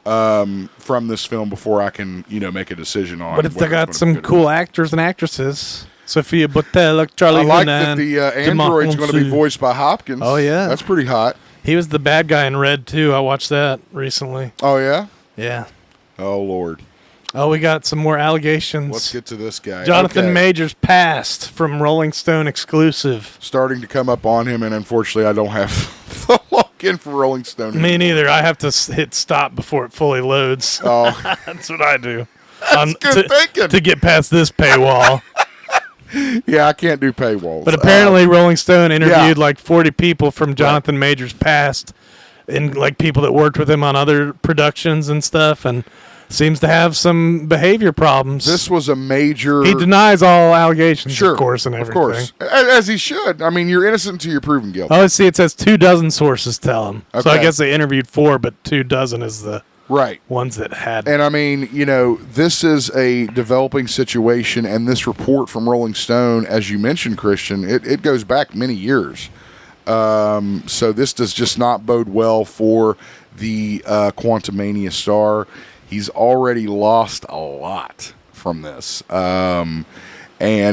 from this film before I can, make a decision on. But they got some cool actors and actresses. Sophia Boutelle, Charlie I like Hunnam, that the android's going to be voiced by Hopkins. Oh yeah, that's pretty hot. He was the bad guy in Red too. I watched that recently. Oh yeah. Yeah. Oh Lord. Oh, we got some more allegations. Let's get to this guy. Jonathan Majors passed from Rolling Stone exclusive. Starting to come up on him, and unfortunately, I don't have the login for Rolling Stone anymore. Me neither. I have to hit stop before it fully loads. Oh, that's what I do. That's good thinking. To get past this paywall. Yeah, I can't do paywalls. But apparently, Rolling Stone interviewed like 40 people from Jonathan Majors' past, and like people that worked with him on other productions and stuff, and seems to have some behavior problems. This was a major... He denies all allegations, of course, and everything. Of course. As he should. I mean, you're innocent until you're proven guilty. Oh, see, it says 24 sources tell him. Okay. So I guess they interviewed 4, but 24 is the ones that had. And I mean, this is a developing situation, and this report from Rolling Stone, as you mentioned, Christian, it goes back many years. So this does just not bode well for the Quantumania star. He's already lost a lot from this. And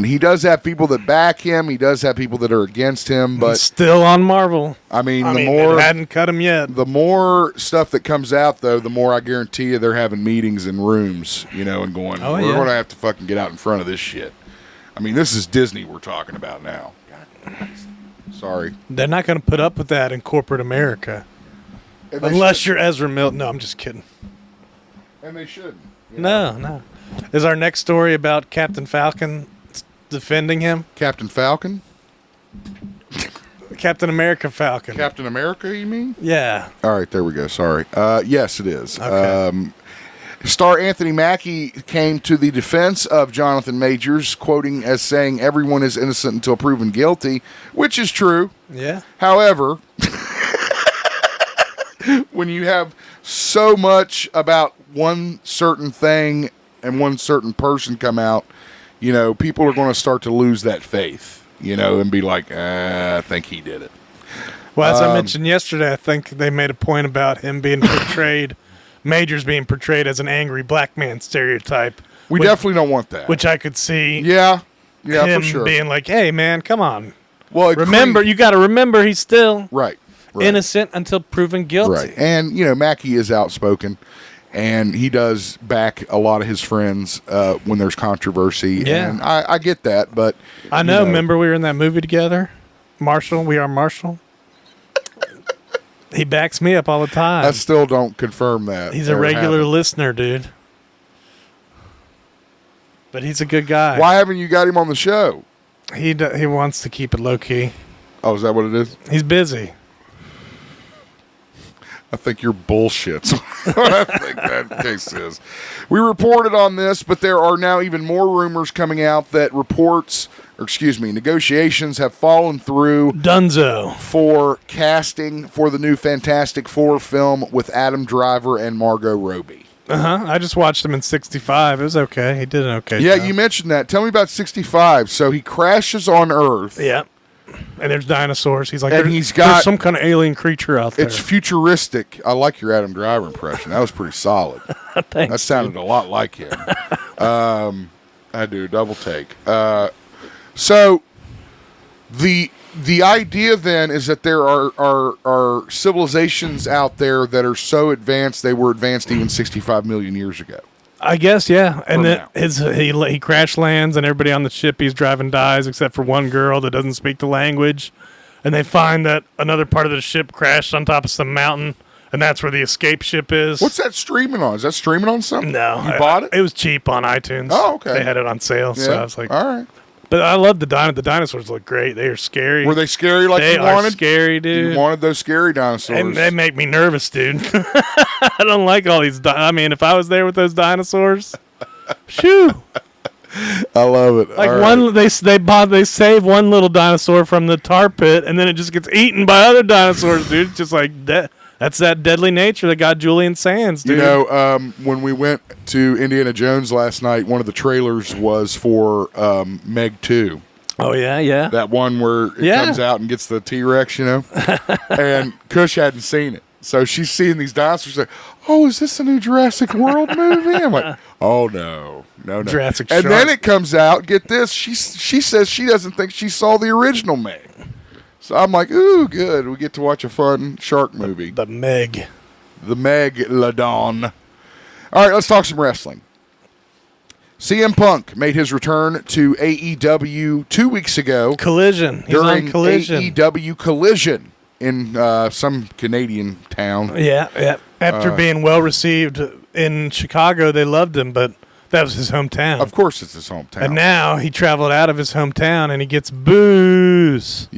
he does have people that back him. He does have people that are against him. But he's still on Marvel. The more it hadn't cut him yet. The more stuff that comes out, though, the more I guarantee you they're having meetings in rooms, and going, we're going to have to fucking get out in front of this shit. I mean, this is Disney we're talking about now. God, sorry. They're not going to put up with that in corporate America. Unless you're Ezra Miller. No, I'm just kidding. And they shouldn't. No. Is our next story about Captain Falcon defending him? Captain Falcon? Captain America Falcon. Captain America, you mean? Yeah. All right, there we go. Sorry. Yes, it is. Okay. Star Anthony Mackie came to the defense of Jonathan Majors, quoting as saying, "Everyone is innocent until proven guilty," which is true. Yeah. However, when you have so much about one certain thing and one certain person come out, people are going to start to lose that faith, and be like, I think he did it. Well, as I mentioned yesterday, I think they made a point about him being portrayed, Majors being portrayed as an angry black man stereotype. We definitely don't want that. Which I could see. Yeah, him for sure. Being like, hey, man, come on. Well, you got to remember he's still right. innocent until proven guilty. Right. And, Mackie is outspoken, and he does back a lot of his friends when there's controversy. Yeah. And I get that, but... I know. Remember we were in that movie together? Marshall? We Are Marshall? He backs me up all the time. I still don't confirm that. He's a regular listener, dude. But he's a good guy. Why haven't you got him on the show? He wants to keep it low-key. Oh, is that what it is? He's busy. I think you're bullshit. What I think that case is. We reported on this, but there are now even more rumors coming out that negotiations have fallen through. Dunzo. For casting for the new Fantastic Four film with Adam Driver and Margot Robbie. I just watched him in 65. It was okay. He did an okay job. You mentioned that. Tell me about 65. So he crashes on Earth. Yeah. And there's dinosaurs. He's like, there's some kind of alien creature out there. It's futuristic. I like your Adam Driver impression. That was pretty solid. Thanks. That sounded a lot like him. I do. Double take. So the the idea then is that there are civilizations out there that are so advanced they were advanced even 65 million years ago. I guess, yeah. And then he crash lands, and everybody on the ship he's driving dies except for one girl that doesn't speak the language. And they find that another part of the ship crashed on top of some mountain, and that's where the escape ship is. What's that streaming on? Is that streaming on something? No. You bought it? It was cheap on iTunes. Oh, okay. They had it on sale, so I was like... All right. But I love the dinosaurs. Look great. They are scary. Were they scary like you wanted? They are scary, dude. You wanted those scary dinosaurs. They make me nervous, dude. I don't like all these. I mean, if I was there with those dinosaurs, shoo. I love it. Like they save one little dinosaur from the tar pit, and then it just gets eaten by other dinosaurs, dude. Just like that. That's that deadly nature that got Julian Sands, dude. You know, when we went to Indiana Jones last night, one of the trailers was for Meg 2. Oh, yeah. That one where it comes out and gets the T-Rex, you know? And Kush hadn't seen it. So she's seeing these dinosaurs like, oh, is this a new Jurassic World movie? I'm like, oh, no. Jurassic And Shark. then it comes out, get this, she says she doesn't think she saw the original Meg. So I'm like, ooh, good. We get to watch a fun shark movie. The Meg. The Megalodon. All right, let's talk some wrestling. CM Punk made his return to AEW 2 weeks ago. Collision. He's during on Collision. AEW Collision in some Canadian town. Yeah. After being well received in Chicago, they loved him, but that was his hometown. Of course it's his hometown. And now he traveled out of his hometown and he gets boos.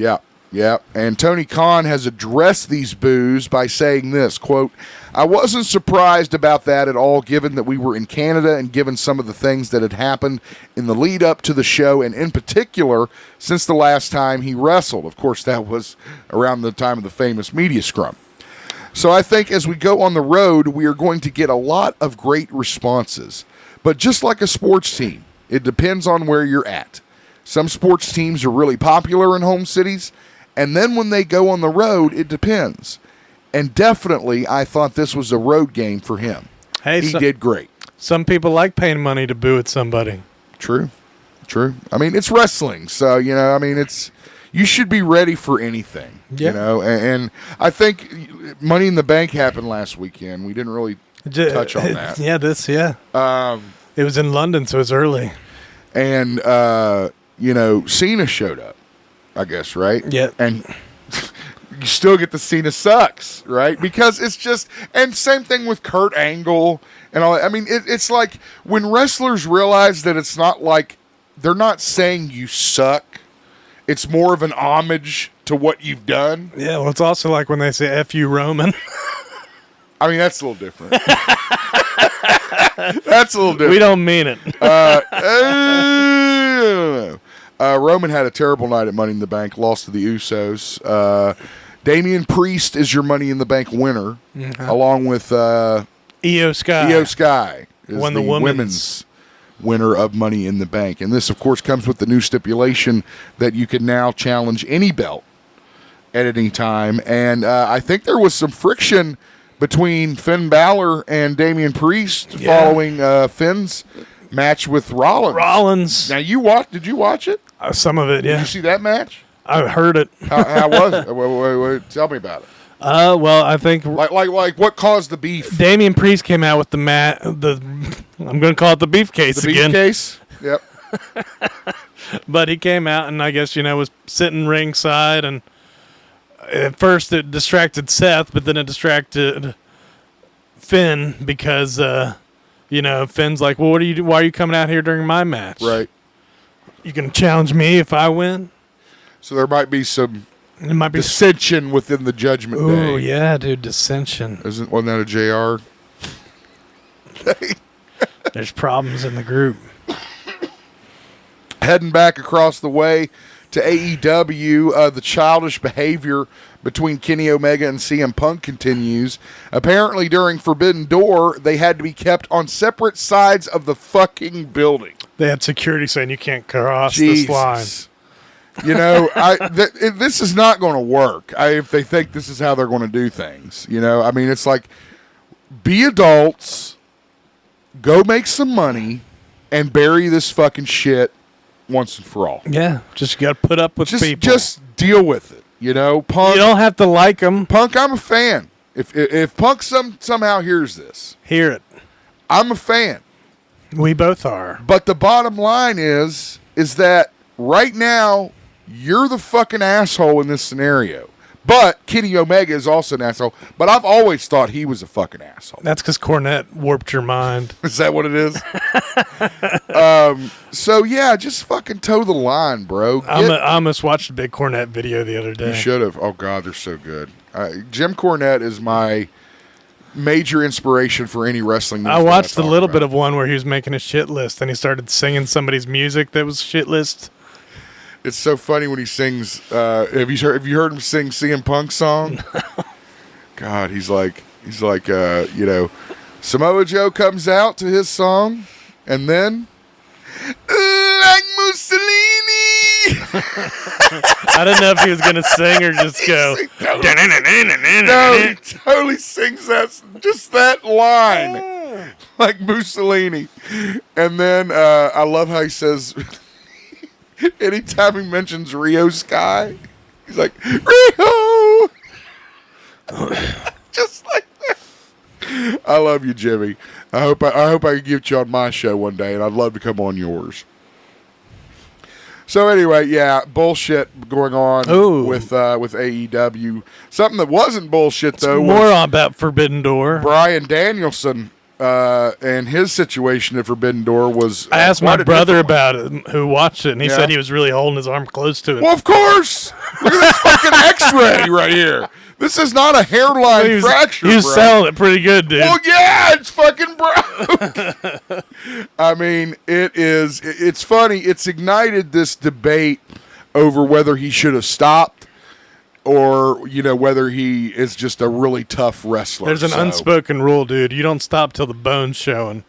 Yeah, and Tony Khan has addressed these boos by saying this, quote, I wasn't surprised about that at all, given that we were in Canada and given some of the things that had happened in the lead up to the show, and in particular, since the last time he wrestled. Of course, that was around the time of the famous media scrum. So I think as we go on the road, we are going to get a lot of great responses. But just like a sports team, it depends on where you're at. Some sports teams are really popular in home cities, and then when they go on the road, it depends. And definitely, I thought this was a road game for him. Hey, he did great. Some people like paying money to boo at somebody. True. I mean, it's wrestling, so, you know, I mean, you should be ready for anything, you know. And I think Money in the Bank happened last weekend. We didn't really touch on that. It was in London, so it was early. And, you know, Cena showed up. I guess, right? Yeah. And you still get the Cena sucks, right? Because it's just, and same thing with Kurt Angle and all that. I mean, it's like when wrestlers realize that it's not like, they're not saying you suck. It's more of an homage to what you've done. Yeah, well, it's also like when they say F you, Roman. I mean, that's a little different. That's a little different. We don't mean it. Roman had a terrible night at Money in the Bank, lost to the Usos. Damian Priest is your Money in the Bank winner, along with Io Sky. Io Sky is won the women's winner of Money in the Bank. And this, of course, comes with the new stipulation that you can now challenge any belt at any time. And I think there was some friction between Finn Balor and Damian Priest following Finn's match with Rollins. Now, did you watch it? Some of it, yeah. Did you see that match? I heard it. How was it? Wait, tell me about it. Well, I think like what caused the beef? Damian Priest came out with I'm going to call it the Beefcase again. The Beefcase. Yep. But he came out and I guess was sitting ringside, and at first it distracted Seth, but then it distracted Finn because Finn's like, well, why are you coming out here during my match? Right. You can challenge me if I win. So there might be some dissension within the Judgment Day. Oh, yeah, dude, dissension. Wasn't that a JR? There's problems in the group. Heading back across the way to AEW, the childish behavior between Kenny Omega and CM Punk continues. Apparently, during Forbidden Door, they had to be kept on separate sides of the fucking building. They had security saying you can't cross this line. You know, this is not going to work if they think this is how they're going to do things. You know, I mean, it's like, be adults, go make some money, and bury this fucking shit once and for all. Yeah, just got to put up with people. Just deal with it. You know, Punk. You don't have to like him. Punk, I'm a fan. If Punk somehow hears this, hear it. I'm a fan. We both are. But the bottom line is that right now you're the fucking asshole in this scenario. But Kenny Omega is also an asshole. But I've always thought he was a fucking asshole. That's because Cornette warped your mind. Is that what it is? So, yeah, just fucking toe the line, bro. I almost watched a big Cornette video the other day. You should have. Oh, God, they're so good. Jim Cornette is my major inspiration for any wrestling news. I watched a little bit of one where he was making a shit list and he started singing somebody's music that was shit list. It's so funny when he sings. Have you heard him sing CM Punk's song? God, he's like, you know, Samoa Joe comes out to his song, and then like Mussolini. I didn't know if he was gonna sing or just go. No, he totally sings just that line, like Mussolini. And then I love how he says. Anytime he mentions Rio Sky, he's like, Rio! Just like that. I love you, Jimmy. I hope I can get you on my show one day, and I'd love to come on yours. So anyway, yeah, bullshit going on with AEW. Something that wasn't bullshit, though. More about Forbidden Door. Bryan Danielson. And his situation at Forbidden Door was... I asked my brother about it, who watched it, and he said he was really holding his arm close to it. Well, of course! Look at this fucking x-ray right here. This is not a hairline fracture, He was selling it pretty good, dude. Well, yeah, it's fucking broke. I mean, it's funny. It's ignited this debate over whether he should have stopped or, you know, whether he is just a really tough wrestler. There's an unspoken rule, dude. You don't stop till the bone's showing.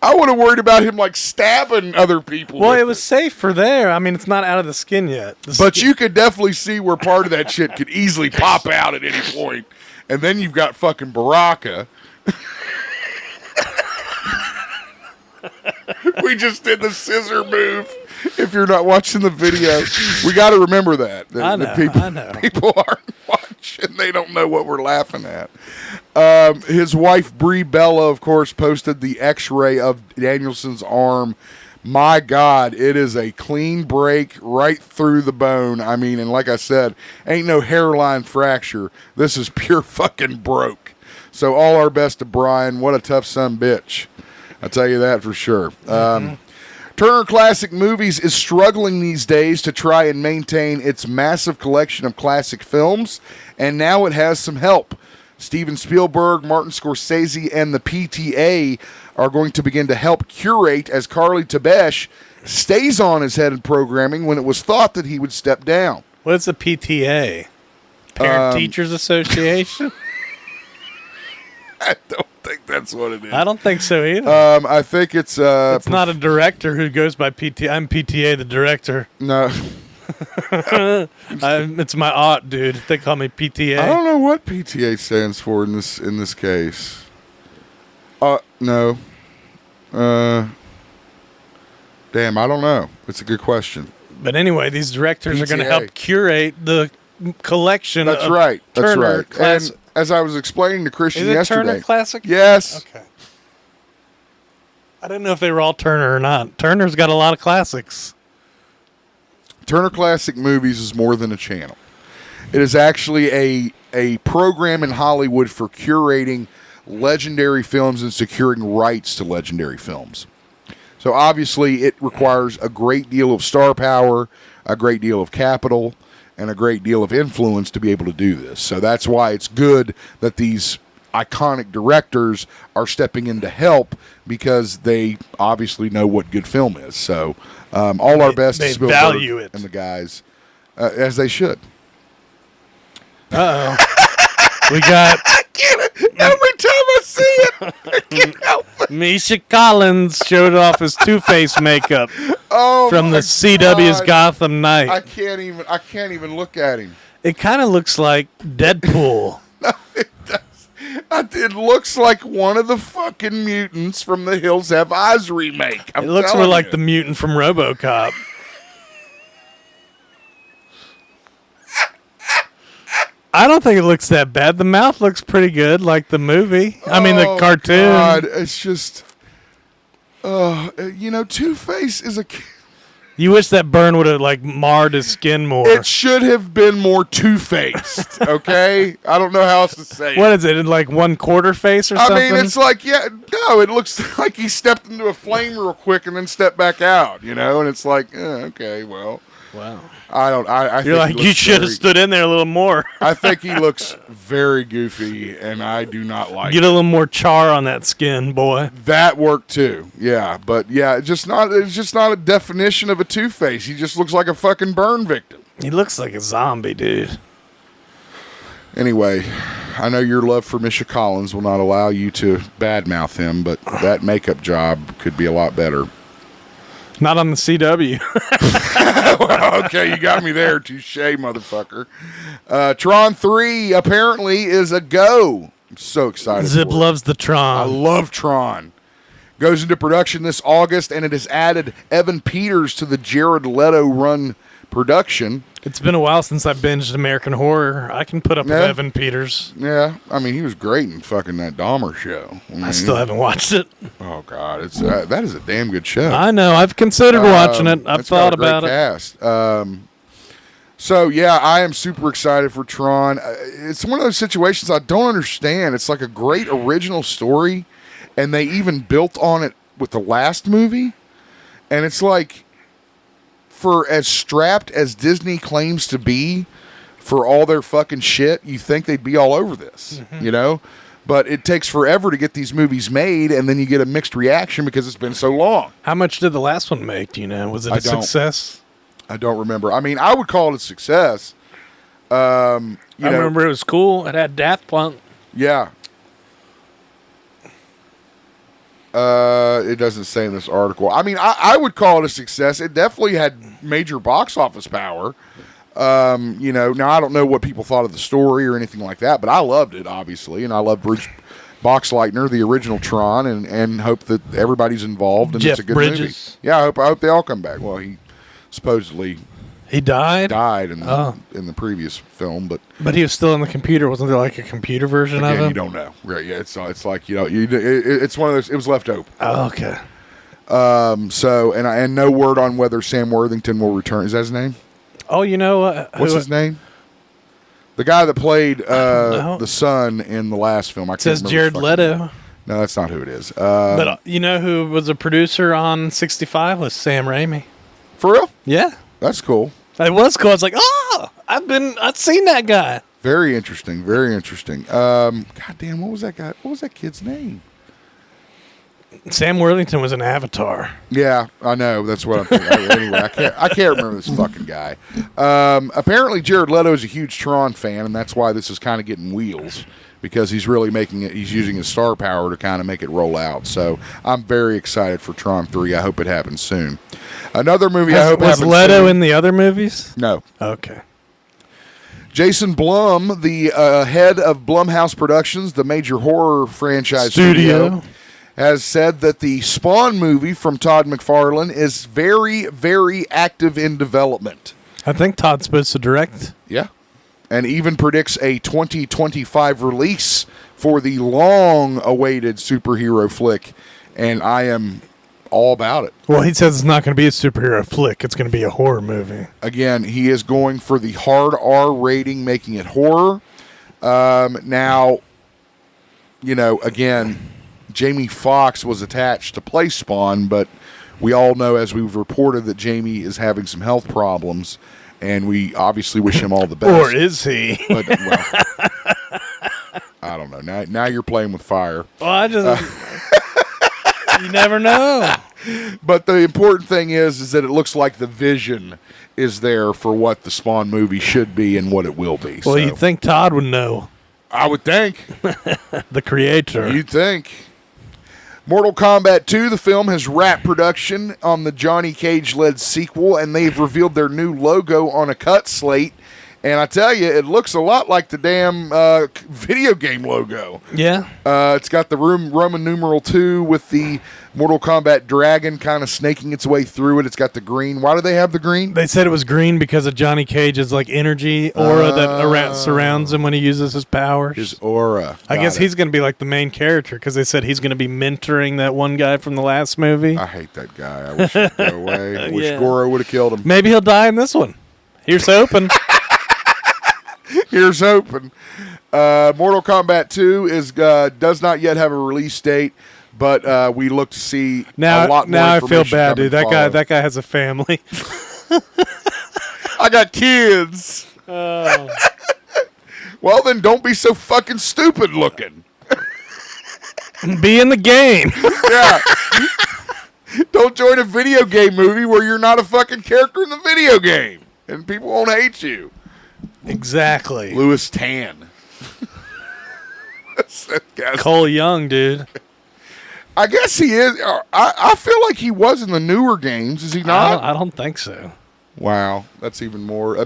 I would have worried about him, like, stabbing other people. Well, it was safe for there. I mean, it's not out of the skin yet. But you could definitely see where part of that shit could easily pop out at any point. And then you've got fucking Baraka. We just did the scissor move. If you're not watching the video, we got to remember that. I know. People aren't watching. They don't know what we're laughing at. His wife, Brie Bella, of course, posted the x-ray of Danielson's arm. My God, it is a clean break right through the bone. I mean, and like I said, ain't no hairline fracture. This is pure fucking broke. So all our best to Brian. What a tough son bitch. I'll tell you that for sure. Turner Classic Movies is struggling these days to try and maintain its massive collection of classic films, and now it has some help. Steven Spielberg, Martin Scorsese, and the PTA are going to begin to help curate as Carly Tabesh stays on as head of programming when it was thought that he would step down. What is the PTA? Parent Teachers Association? I don't think that's what it is. I don't think so either. I think it's not a director who goes by PTA. I'm PTA, the director. No. It's my aunt, dude. They call me PTA. I don't know what PTA stands for in this case. No. Damn, I don't know. It's a good question. But anyway, these directors are going to help curate the collection. That's of right. That's Turner right. Classic. And as I was explaining to Christian yesterday, Turner Classic? Yes. Okay. I didn't know if they were all Turner or not. Turner's got a lot of classics. Turner Classic Movies is more than a channel. It is actually a program in Hollywood for curating legendary films and securing rights to legendary films. So obviously it requires a great deal of star power, a great deal of capital, and a great deal of influence to be able to do this. So that's why it's good that these iconic directors are stepping in to help, because they obviously know what good film is. So all our best to Spielberg value it. And the guys, as they should. Uh-oh. We got... I get it. Every time I see it, I can't help it. Misha Collins showed off his Two-Face makeup from the CW's Gotham Knight. I can't even look at him. It kind of looks like Deadpool. No, it does. It looks like one of the fucking mutants from the Hills Have Eyes remake. It looks more like the mutant from RoboCop. I don't think it looks that bad. The mouth looks pretty good, like the movie. I mean, the cartoon. God, it's just, Two-Face is a. You wish that burn would have marred his skin more. It should have been more two-faced. Okay, I don't know how else to say. What is it? In 1/4 face or something? I mean, it's it looks like he stepped into a flame real quick and then stepped back out. And it's okay, well. Wow. I You're think you should have stood in there a little more. I think he looks very goofy, and I do not like Get a little more char on that skin, boy. That worked too. Yeah, but it's just not a definition of a Two-Face. He just looks like a fucking burn victim. He looks like a zombie, dude. Anyway, I know your love for Misha Collins will not allow you to badmouth him, but that makeup job could be a lot better. Not on the CW. Well, okay, you got me there. Touche, motherfucker. Tron 3 apparently is a go. I'm so excited. Zip loves the Tron. I love Tron. Goes into production this August, and it has added Evan Peters to the Jared Leto run production. It's been a while since I binged American Horror. I can put up with Evan Peters. Yeah, I mean, he was great in fucking that Dahmer show. I still haven't watched it. Oh, God. That is a damn good show. I know. I've considered watching it. I've thought about it. Cast. So, yeah, I am super excited for Tron. It's one of those situations I don't understand. It's like a great original story, and they even built on it with the last movie. And it's like, for as strapped as Disney claims to be for all their fucking shit, you think they'd be all over this, But it takes forever to get these movies made, and then you get a mixed reaction because it's been so long. How much did the last one make, do you know? Was it a success? I don't remember. I mean, I would call it a success. I remember it was cool. It had Daft Punk. Yeah. It doesn't say in this article. I mean, I would call it a success. It definitely had major box office power. Now I don't know what people thought of the story or anything like that, but I loved it, obviously, and I love Bruce Boxleitner, the original Tron, and hope that everybody's involved and Jeff it's a good Bridges. movie. Yeah, I hope they all come back. Well, he supposedly he died in the previous film, but he was still in the computer. Wasn't there like a computer version of him? You don't know, right? Yeah, it's like it's one of those. It was left open. Oh, okay. So and no word on whether Sam Worthington will return. Is that his name? Oh, you know what's his name? The guy that played the son in the last film. It says Jared Leto. No, that's not who it is. But you know who was a producer on 65 was Sam Raimi. For real? Yeah. That's cool. It was cool. I was like, I've seen that guy. Very interesting. Very interesting. God damn, what was that guy? What was that kid's name? Sam Worthington was an Avatar. Yeah, I know. That's what I'm thinking. Anyway, I can't remember this fucking guy. Apparently, Jared Leto is a huge Tron fan, and that's why this is kind of getting wheels, because he's really making it. He's using his star power to kind of make it roll out. So I'm very excited for Tron 3. I hope it happens soon. Another movie I hope happens soon. Was Leto in the other movies? No. Okay. Jason Blum, the head of Blumhouse Productions, the major horror franchise studio, has said that the Spawn movie from Todd McFarlane is very, very active in development. I think Todd's supposed to direct. Yeah. And even predicts a 2025 release for the long-awaited superhero flick. And I am all about it. Well, he says it's not going to be a superhero flick. It's going to be a horror movie. Again, he is going for the hard R rating, making it horror. Now, again, Jamie Foxx was attached to play Spawn, but we all know, as we've reported, that Jamie is having some health problems, and we obviously wish him all the best. Or is he? But, I don't know. Now you're playing with fire. Well, you never know. But the important thing is that it looks like the vision is there for what the Spawn movie should be and what it will be. Well, you'd think Todd would know. I would think. The creator. You'd think. Mortal Kombat 2, the film, has wrapped production on the Johnny Cage-led sequel, and they've revealed their new logo on a cut slate And I tell you, it looks a lot like the damn video game logo. Yeah. It's got the Roman numeral 2 with the Mortal Kombat dragon kind of snaking its way through it. It's got the green. Why do they have the green? They said it was green because of Johnny Cage's like energy aura that surrounds him when he uses his powers. His aura. I guess he's going to be like the main character because they said he's going to be mentoring that one guy from the last movie. I hate that guy. I wish he'd go away. I wish Goro would have killed him. Maybe he'll die in this one. Here's hoping. Here's hoping. Mortal Kombat 2 does not yet have a release date, but we look to see a lot more. Now I feel bad, dude. That guy has a family. I got kids. Oh. Well, then don't be so fucking stupid looking. Be in the game. Yeah. Don't join a video game movie where you're not a fucking character in the video game, and people won't hate you. Exactly. Louis Tan. Cole Young, dude. I guess he is. I feel like he was in the newer games. Is he not? I don't think so. Wow. That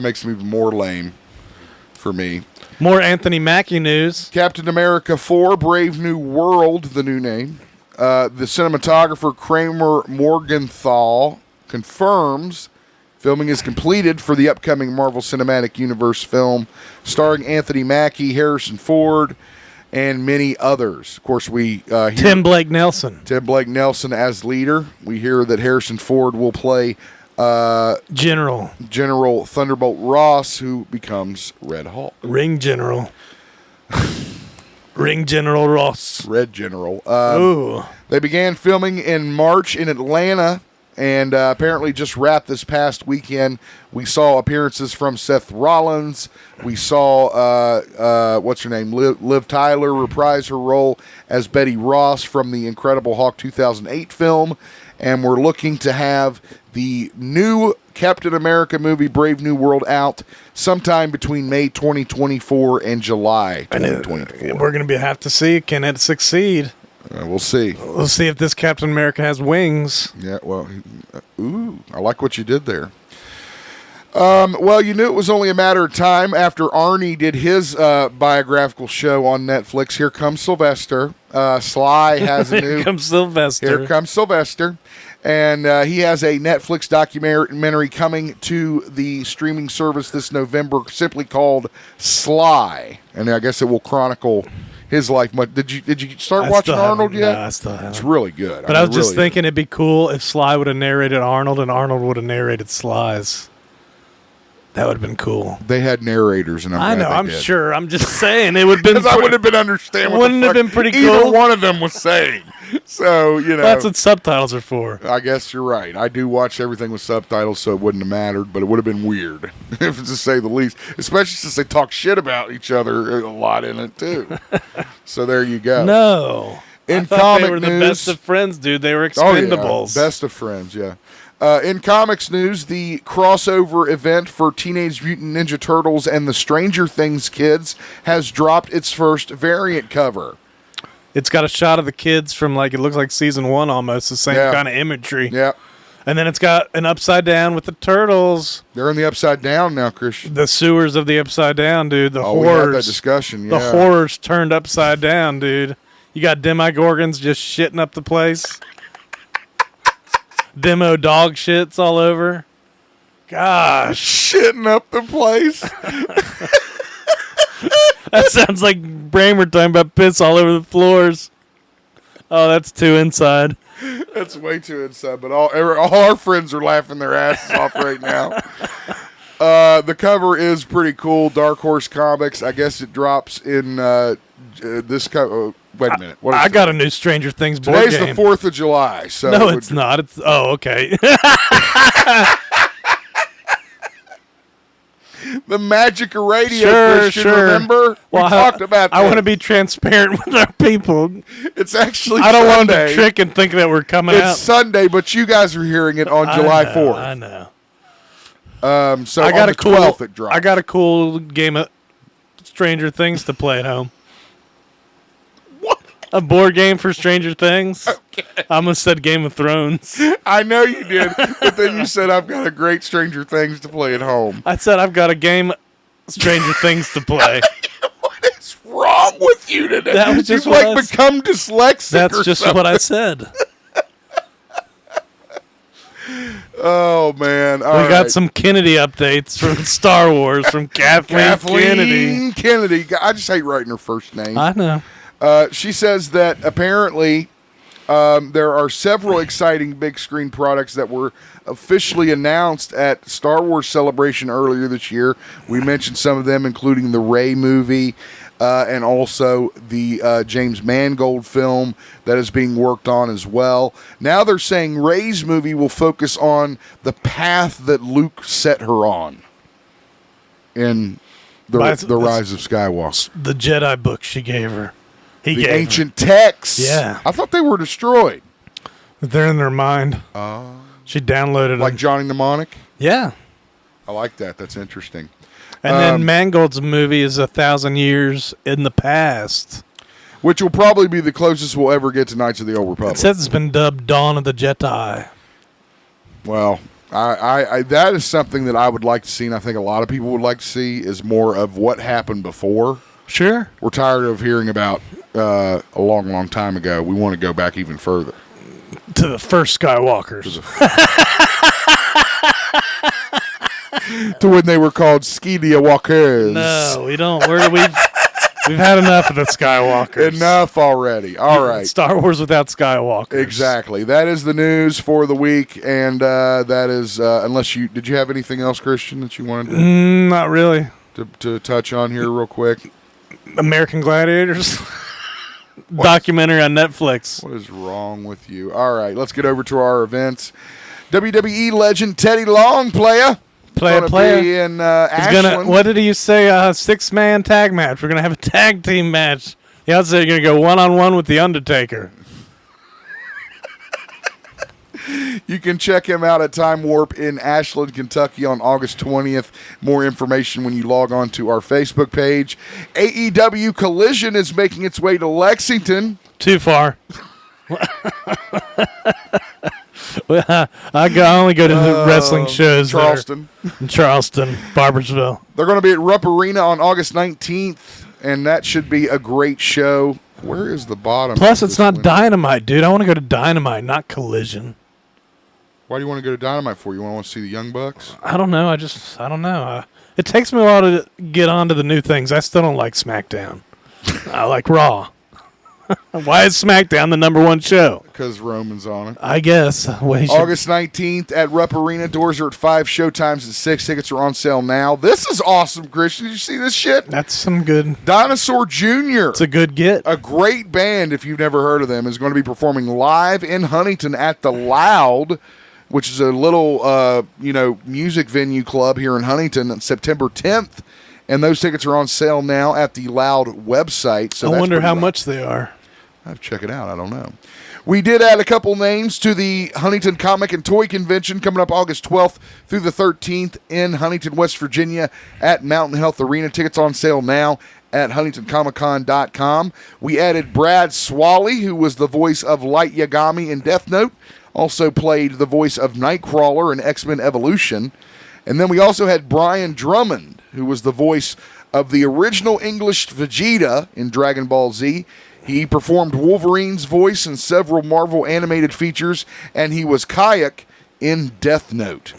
makes him even more lame for me. More Anthony Mackie news. Captain America 4, Brave New World, the new name. The cinematographer Kramer Morgenthau confirms filming is completed for the upcoming Marvel Cinematic Universe film starring Anthony Mackie, Harrison Ford, and many others. Of course, we hear Tim Blake Nelson as leader. We hear that Harrison Ford will play General Thunderbolt Ross, who becomes Red Hulk. Ring General Ross. Red General. Ooh. They began filming in March in Atlanta, and apparently just wrapped this past weekend. We saw appearances from Seth Rollins. We saw, what's her name, Liv Tyler reprise her role as Betty Ross from the Incredible Hulk 2008 film. And we're looking to have the new Captain America movie, Brave New World, out sometime between May 2024 and July 2024. We're going to have to see, can it succeed? We'll see. We'll see if this Captain America has wings. Yeah, well, I like what you did there. Well, you knew it was only a matter of time after Arnie did his biographical show on Netflix. Here comes Sylvester. Sly has a new... Here comes Sylvester. Here comes Sylvester. And he has a Netflix documentary coming to the streaming service this November simply called Sly. And I guess it will chronicle his life. Did you start watching Arnold yet? No, I still haven't. It's really good. But I was just thinking it'd be cool if Sly would have narrated Arnold and Arnold would have narrated Sly's. That would have been cool. They had narrators, and I'm sure. I'm just saying it would have been. Because I would have been understanding. Wouldn't have been pretty cool. Either one of them was saying. So that's what subtitles are for. I guess you're right. I do watch everything with subtitles, so it wouldn't have mattered. But it would have been weird, if to say the least. Especially since they talk shit about each other a lot in it too. So there you go. No, in comic they were the best of friends, dude. They were Expendables. Oh, yeah. Best of friends, yeah. In comics news, the crossover event for Teenage Mutant Ninja Turtles and the Stranger Things kids has dropped its first variant cover. It's got a shot of the kids from, it looks like season 1 almost, the same kind of imagery. Yeah. And then it's got an upside down with the turtles. They're in the upside down now, Christian. The sewers of the upside down, dude. The horrors. We had that discussion, yeah. The horrors turned upside down, dude. You got Demogorgons just shitting up the place. Demo dog shits all over. Gosh. Shitting up the place. That sounds like Bramer talking about piss all over the floors. Oh, that's too inside. That's way too inside, but all our friends are laughing their asses off right now. The cover is pretty cool. Dark Horse Comics. I guess it drops in this cover. Wait a minute. I got a new Stranger Things board game. Today's the 4th of July. So no, it's not. Okay. The magic of radio, Christian, remember? Well, we talked about that. I want to be transparent with our people. It's actually I don't Sunday. want them to trick and think that we're coming out. It's Sunday, but you guys are hearing it on July 4th. I know. So I got on the 12th it drops. I got a cool game of Stranger Things to play at home. What? A board game for Stranger Things? Okay. I almost said Game of Thrones. I know you did, but then you said I've got a great Stranger Things to play at home. I said I've got a game Stranger Things to play. What is wrong with you today? That was just You've become dyslexic. That's just what I said. Oh, man. We got some Kennedy updates from Star Wars from Kathleen Kennedy. I just hate writing her first name. I know. She says that apparently there are several exciting big screen products that were officially announced at Star Wars Celebration earlier this year. We mentioned some of them, including the Rey movie and also the James Mangold film that is being worked on as well. Now they're saying Rey's movie will focus on the path that Luke set her on in the Rise of Skywalker. The Jedi book she gave her. The ancient texts. Yeah. I thought they were destroyed. They're in their mind. She downloaded them. Like Johnny Mnemonic? Yeah. I like that. That's interesting. And then Mangold's movie is 1,000 years in the past. Which will probably be the closest we'll ever get to Knights of the Old Republic. It says it's been dubbed Dawn of the Jedi. Well, I that is something that I would like to see, and I think a lot of people would like to see, is more of what happened before. Sure. We're tired of hearing about a long, long time ago. We want to go back even further. To the first Skywalkers. To when they were called Skeedia Walkers. No, we don't. We've had enough of the Skywalkers. Enough already. All right. Star Wars without Skywalkers. Exactly. That is the news for the week, and that is unless you did you have anything else, Christian, that you wanted to not really to touch on here real quick? American Gladiators. Documentary on Netflix. What is wrong with you? All right, let's get over to our events. WWE legend Teddy Long, player. Be in Ashland. What did he say? 6-man tag match. We're going to have a tag team match. He also said you're going to go one-on-one with The Undertaker. You can check him out at Time Warp in Ashland, Kentucky on August 20th. More information when you log on to our Facebook page. AEW Collision is making its way to Lexington. Too far. I only go to the wrestling shows Charleston. In Charleston, Barboursville. They're going to be at Rupp Arena on August 19th, and that should be a great show. Where is the bottom? Plus, it's not Dynamite, dude. I want to go to Dynamite, not Collision. Why do you want to go to Dynamite for? You want to see the Young Bucks? I don't know. I don't know. It takes me a while to get onto the new things. I still don't like SmackDown. I like Raw. Why is SmackDown the number one show? Because Roman's on it. I guess. August 19th at Rupp Arena. Doors are at 5. Showtime's at 6. Tickets are on sale now. This is awesome, Christian. Did you see this shit? That's some good. Dinosaur Jr. It's a good get. A great band, if you've never heard of them, is going to be performing live in Huntington at the Loud, which is a little, music venue club here in Huntington on September 10th. And those tickets are on sale now at the Loud website. So I wonder how much they are. I have to check it out. I don't know. We did add a couple names to the Huntington Comic and Toy Convention coming up August 12th through the 13th in Huntington, West Virginia at Mountain Health Arena. Tickets on sale now at huntingtoncomiccon.com. We added Brad Swally, who was the voice of Light Yagami in Death Note, also played the voice of Nightcrawler in X-Men Evolution. And then we also had Brian Drummond, who was the voice of the original English Vegeta in Dragon Ball Z. He performed Wolverine's voice in several Marvel animated features, and he was Kayak in Death Note.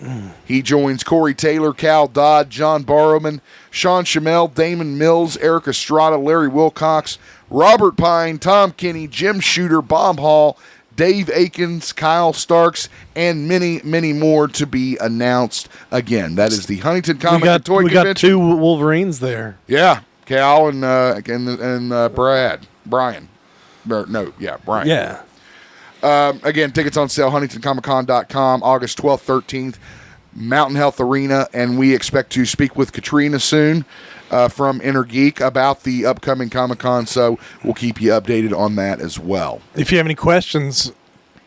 He joins Corey Taylor, Cal Dodd, John Barrowman, Sean Schimmel, Damon Mills, Eric Estrada, Larry Wilcox, Robert Pine, Tom Kenny, Jim Shooter, Bob Hall, Dave Akins, Kyle Starks, and many, many more to be announced again. That is the Huntington Comic and Toy Convention. We got 2 Wolverines there. Yeah, Cal and Brian. Brian. Yeah. Again, tickets on sale, huntingtoncomiccon.com, August 12th, 13th, Mountain Health Arena, and we expect to speak with Katrina soon from Inner Geek about the upcoming Comic-Con, so we'll keep you updated on that as well. If you have any questions,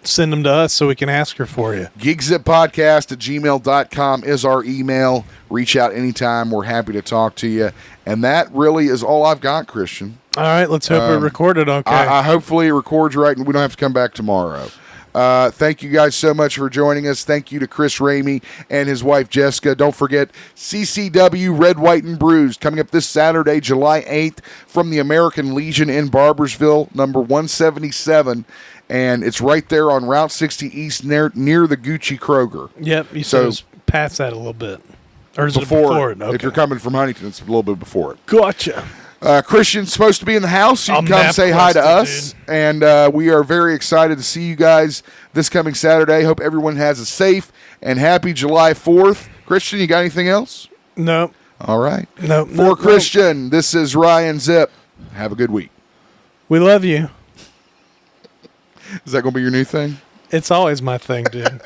send them to us so we can ask her for you. GeekZipPodcast@gmail.com is our email. Reach out anytime. We're happy to talk to you. And that really is all I've got, Christian. All right, let's hope it recorded okay. I hopefully it records right and we don't have to come back tomorrow. Thank you guys so much for joining us. Thank you to Chris Ramey and his wife Jessica. Don't forget CCW Red, White, and Bruised coming up this Saturday, July 8th from the American Legion in Barboursville, number 177. And it's right there on Route 60 East near the Gucci Kroger. Yep, you said it was past that a little bit. Or is before it? Okay. If you're coming from Huntington, it's a little bit before it. Gotcha. Christian's supposed to be in the house. You can come say hi to us. Dude. And we are very excited to see you guys this coming Saturday. Hope everyone has a safe and happy July 4th. Christian, you got anything else? No. All right. No. For Christian, this is Ryan Zip. Have a good week. We love you. Is that going to be your new thing? It's always my thing, dude.